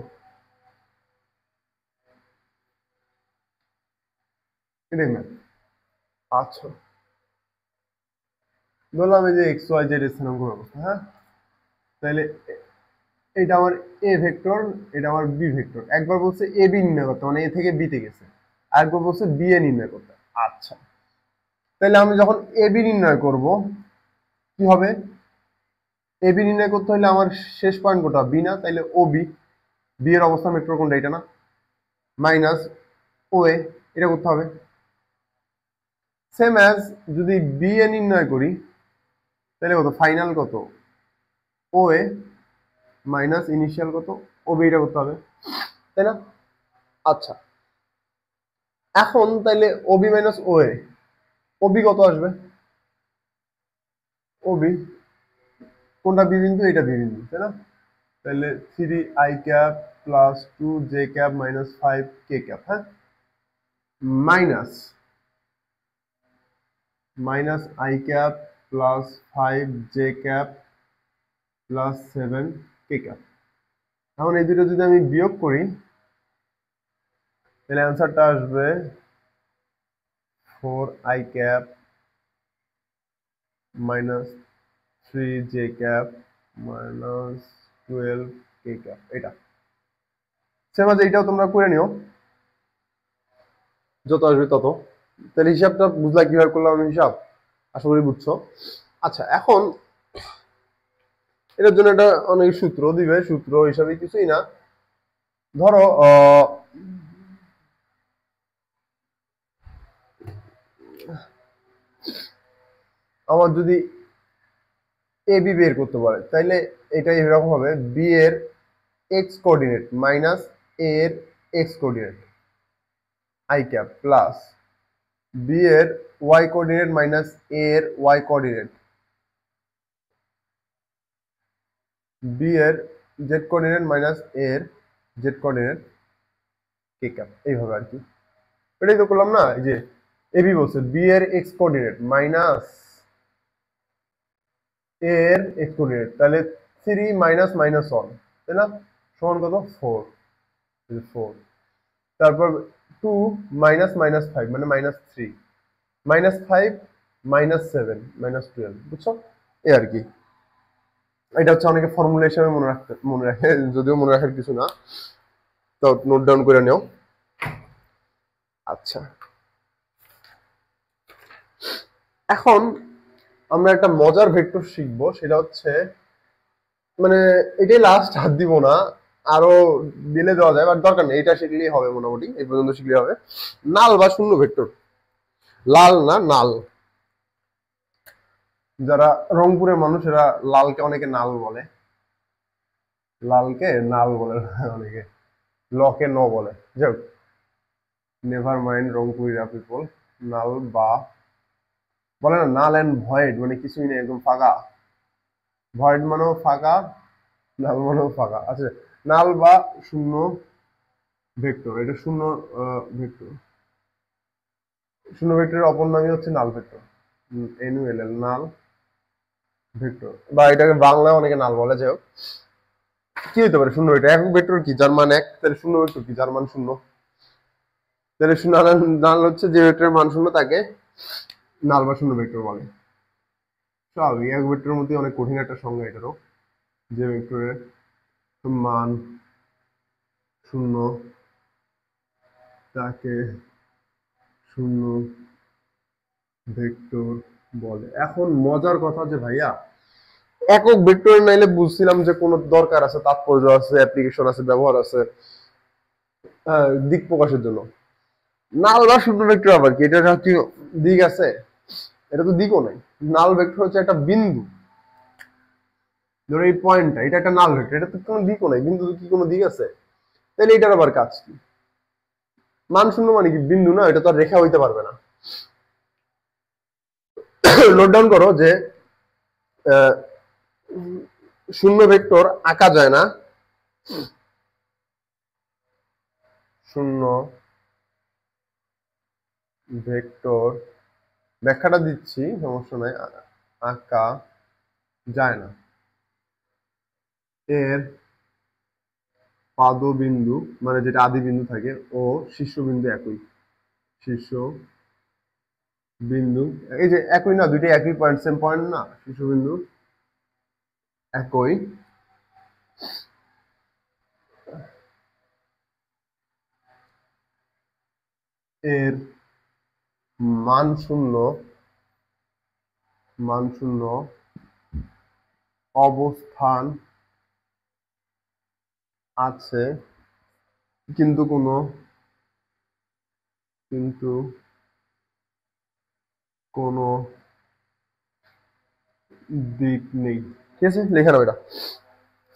এটাই ম্যাথ। আচ্ছা, ধরলাম এই যে এক্স ওয়াই জেড স্থানাঙ্ক ব্যবস্থা। হ্যাঁ, তাহলে এটা আমার এ ভেক্টর, এটা আমার বি ভেক্টর। একবার বলছে এ বি নির্ণয় করতে, মানে এ থেকে বি তে গেছে, আরেকবার বলছে বি এ নির্ণয় করতে। আচ্ছা, তাহলে আমি যখন এবি নির্ণয় করব কি হবে, এবি নির্ণয় করতে হলে আমার শেষ পয়েন্ট কোনটা, বি না, তাইলে ও বি, বি এর অবস্থান ভেক্টর কোনটা, এটা না, মাইনাস ও এ, এটা করতে হবে। সেম অ্যাজ যদি বি এ নির্ণয় করি তাহলে কত, ফাইনাল কত ও এ মাইনাস ইনিশিয়াল কত ও বি, এটা করতে হবে, তাই না? আচ্ছা, এখন তাইলে ও বি মাইনাস ও এ, ও বি কত আসবে, ও বি কোনটা বি বিন্দু, এটা বি বিন্দু, তাই না? তাহলে 3 i cap plus 2 j cap minus 5 k cap, হ্যাঁ, minus i cap plus 5 j cap plus 7 k cap. এখন এই দুটো যদি আমি বিয়োগ করি তাহলে অ্যান্সারটা আসবে 4i cap minus 3 j cap minus 12 k cap. এটা সেম আছে, এটাও তোমরা করে নিও যত আসবে তত। তাহলে হিসাবটা বুঝলা কিভাবে করলাম আমি হিসাব, আশা করি বুঝছো। আচ্ছা, এখন এটার জন্য একটা অনেক সূত্র দিবে, সূত্র হিসাবে কিছুই না, ধরো আমার যদি এ বি বের করতে পারে তাইলে এটা এরকম হবে, বি এর এক্স কোঅর্ডিনেট মাইনাস এ এর X coordinate I cap plus B এর ওয়াই কোঅর্ডিনেট মাইনাস এ এর ওয়াই কোঅর্ডিনেট, বি এর জেড কোঅর্ডিনেট মাইনাস এ এর জেড কোঅর্ডিনেট কে ক্যাপ, এইভাবে আর কি। এটাই তো করলাম না, এই যে এবি বলছে বি এর এক্স কোঅর্ডিনেট মাইনাস এ এর এক্স কোঅর্ডিনেট, তাহলে 3 মাইনাস মাইনাস 1, তাই না, সমান কত 4, 4, তারপর 2 মাইনাস মাইনাস 5 মানে মাইনাস 3, মাইনাস 5 মাইনাস 7 মাইনাস 12, বুঝছো, এই আর কি। এটা হচ্ছে অনেকে ফর্মুলা হিসেবে মনে রাখে, যদিও মনে রাখার কিছু না, তো নোট ডাউন করে নিও। আচ্ছা, এখন আমরা একটা মজার ভেক্টর শিখবো, সেটা হচ্ছে মানে এটাই লাস্ট, হাত দিব না, আরো দিলে দেওয়া যায় বাট দরকার নেই, এটা শিখলেই হবে, মোটামুটি এই পর্যন্ত শিখলেই হবে। নাল বা শূন্য ভেক্টর, লাল না নাল, যারা রংপুরের মানুষ এরা লালকে অনেকে নাল বলে, লালকে নাল বলে অনেকে, লকে ন বলে, যাই হোক, নেভার মাইন্ড রংপুরিয়া পিপল। নাল বা বলে না, নাল এন্ড ভয়েড মানে কিছুই নেই, একদম ফাঁকা, ভয়েড মানেও ফাঁকা, নাল মানেও ফাঁকা। আচ্ছা, নাল বা শূন্য ভেক্টর, এটা শূন্য ভেক্টর, শূন্য ভেক্টরের অপর নামই হচ্ছে নাল ভেক্টর, NULL, নাল ভেক্টর, বা এটাকে বাংলায় অনেকে নাল বলে। যাই হোক, কি হতে পারে শূন্য ভেক্টর, একক ভেক্টর কি, যার মান 1, তাহলে শূন্য ভেক্টর কি, যার মান 0, তাহলে নাল হচ্ছে যে ভেক্টরের মান 0 তাকে নাল বা শূন্য ভেক্টর বলে। স্বাভাবিক, এক ভেক্টরের মধ্যে অনেক কঠিন একটা সংজ্ঞা এটারও, যে ভেক্টরের মান 0 তাকে শূন্য ভেক্টর বলে। এখন মজার কথা যে ভাইয়া, একক ভেক্টর নাইলে বুঝছিলাম যে কোনো দরকার আছে, তাৎপর্য আছে, অ্যাপ্লিকেশন আছে, ব্যবহার আছে, দিক প্রকাশের জন্য। নাল বা শূন্য ভেক্টর আবার কি, এটা কি দিক আছে? এটা তো দিকও নাই। নাল ভেক্টর হচ্ছে একটা বিন্দু, ধরো এই পয়েন্টটা, এটা একটা নাল ভেক্টর, এটা তো কোনো দিকও নাই, বিন্দু কি কোনো দিক আছে? তাহলে এটার আবার কাজ কি? মান শূন্য মানে কি বিন্দু না, এটা তো আর রেখা হইতে পারবে না। নোট ডাউন করো যে শূন্য ভেক্টর আঁকা যায় না, শূন্য ভেক্টর, ব্যাখ্যাটা দিচ্ছি, সমস্যা নাই, আঁকা যায় না। এর পাদবিন্দু মানে যেটা আদি বিন্দু থাকে ও শীর্ষবিন্দু একই, শীর্ষ বিন্দু, এই যে একই না, দুইটাই একই পয়েন্ট, সেম পয়েন্ট না, শীর্ষবিন্দু একই, এর মান 0 মানশূন্য অবস্থান আছে, কিন্তু কোনো দিক নেই। ঠিক আছে, লেখা নাও এটা।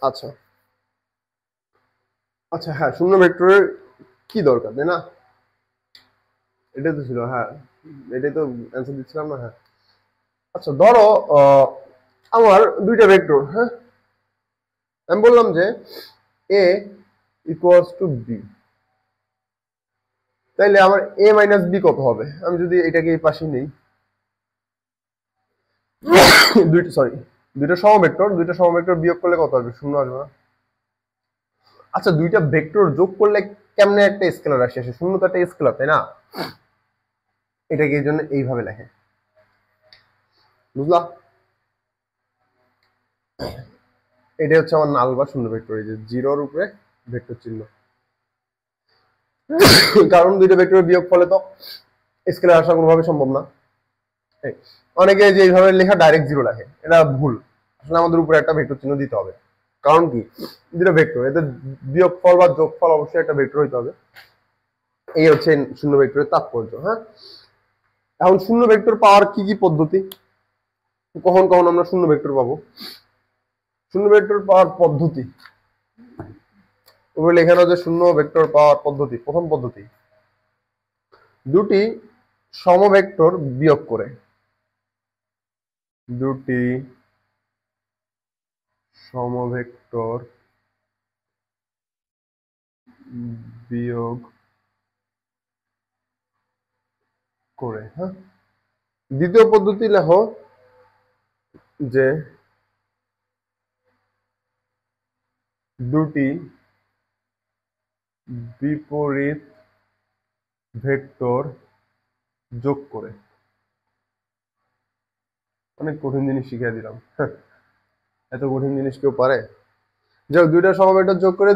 আচ্ছা আচ্ছা, হ্যাঁ, শূন্য ভেক্টরের কি দরকার, তাই না? এটাই তো ছিল, হ্যাঁ, এটাই তো অ্যান্সার দিচ্ছিলাম না, হ্যাঁ। আচ্ছা ধরো আমার দুইটা ভেক্টর, হ্যাঁ, আমি বললাম যে এ ইকুয়ালস টু বি, তাইলে আমার এ মাইনাস বি কত হবে? আমি যদি এটাকে এই পাশে নেই, দুইটা সরি দুইটা সমভেক্টর বিয়োগ করলে কত হবে? শূন্য আসবে না? আচ্ছা, দুইটা ভেক্টর যোগ করলে কেমনে একটা স্কেলার আসে? শূন্য তো একটা স্কেলার, তাই না? এটাকে এই জন্য এইভাবে লেখে, বুঝলা? এটা হচ্ছে আমার নাল বা শূন্য ভেক্টর, এই যে জিরোর উপরে ভেক্টর চিহ্ন। কারণ দুইটা ভেক্টরের বিয়োগ ফলে তো স্কেলার আসা কোনোভাবে সম্ভব না। অনেকে যে এইভাবে লেখা ডাইরেক্ট জিরো লেখে, এটা ভুল। আসলে আমাদের উপরে একটা ভেক্টর চিহ্ন দিতে হবে। কারণ কি, দুটো ভেক্টর, এদের বিয়োগ ফল বা যোগ ফল অবশ্যই একটা ভেক্টর হইতে হবে। এই হচ্ছে শূন্য ভেক্টরের তাৎপর্য। হ্যাঁ, এখন শূন্য ভেক্টর পাওয়ার কি কি পদ্ধতি, কখন কখন আমরা শূন্য ভেক্টর পাবো? শূন্য ভেক্টর পাওয়ার পদ্ধতি উপরে লেখানো যে শূন্য ভেক্টর পাওয়ার পদ্ধতি, প্রথম পদ্ধতি, দুটি সমভেক্টর বিয়োগ করে, দুটি সমভেক্টর বিয়োগ করে। হ্যাঁ, দ্বিতীয় পদ্ধতি লেখো যে দুটি বিপরীত ভেক্টর যোগ করে। অনেক কঠিন জিনিস শিখিয়ে দিলাম, এত কঠিন জিনিস কেউ পারে? যাও, দুইটা সমভেক্টর যোগ করে,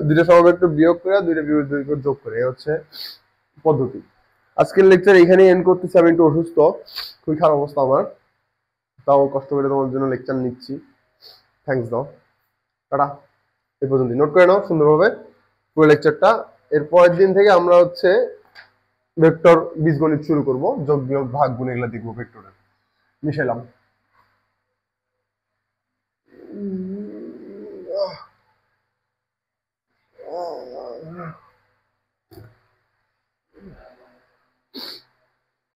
দুইটা সমভেক্টর বিয়োগ করে, দুইটা বিপরীত ভেক্টর যোগ করে, এই হচ্ছে পদ্ধতি। আজকের লেকচার এখানেই এন্ড করতেছি। আমি একটু অসুস্থ, খুবই খারাপ অবস্থা আমার, তাও কষ্ট করে তোমার জন্য লেকচার নিচ্ছি। থ্যাংকস দাও, টাটা। এই পর্যন্ত নোট করে নাও সুন্দরভাবে পুরো লেকচারটা। এর পরের দিন থেকে আমরা হচ্ছে ভেক্টর বীজগণিত শুরু করব, যোগ বিয়োগ ভাগ গুণ এগুলা দেখবো ভেক্টরের। মিশাইলাম।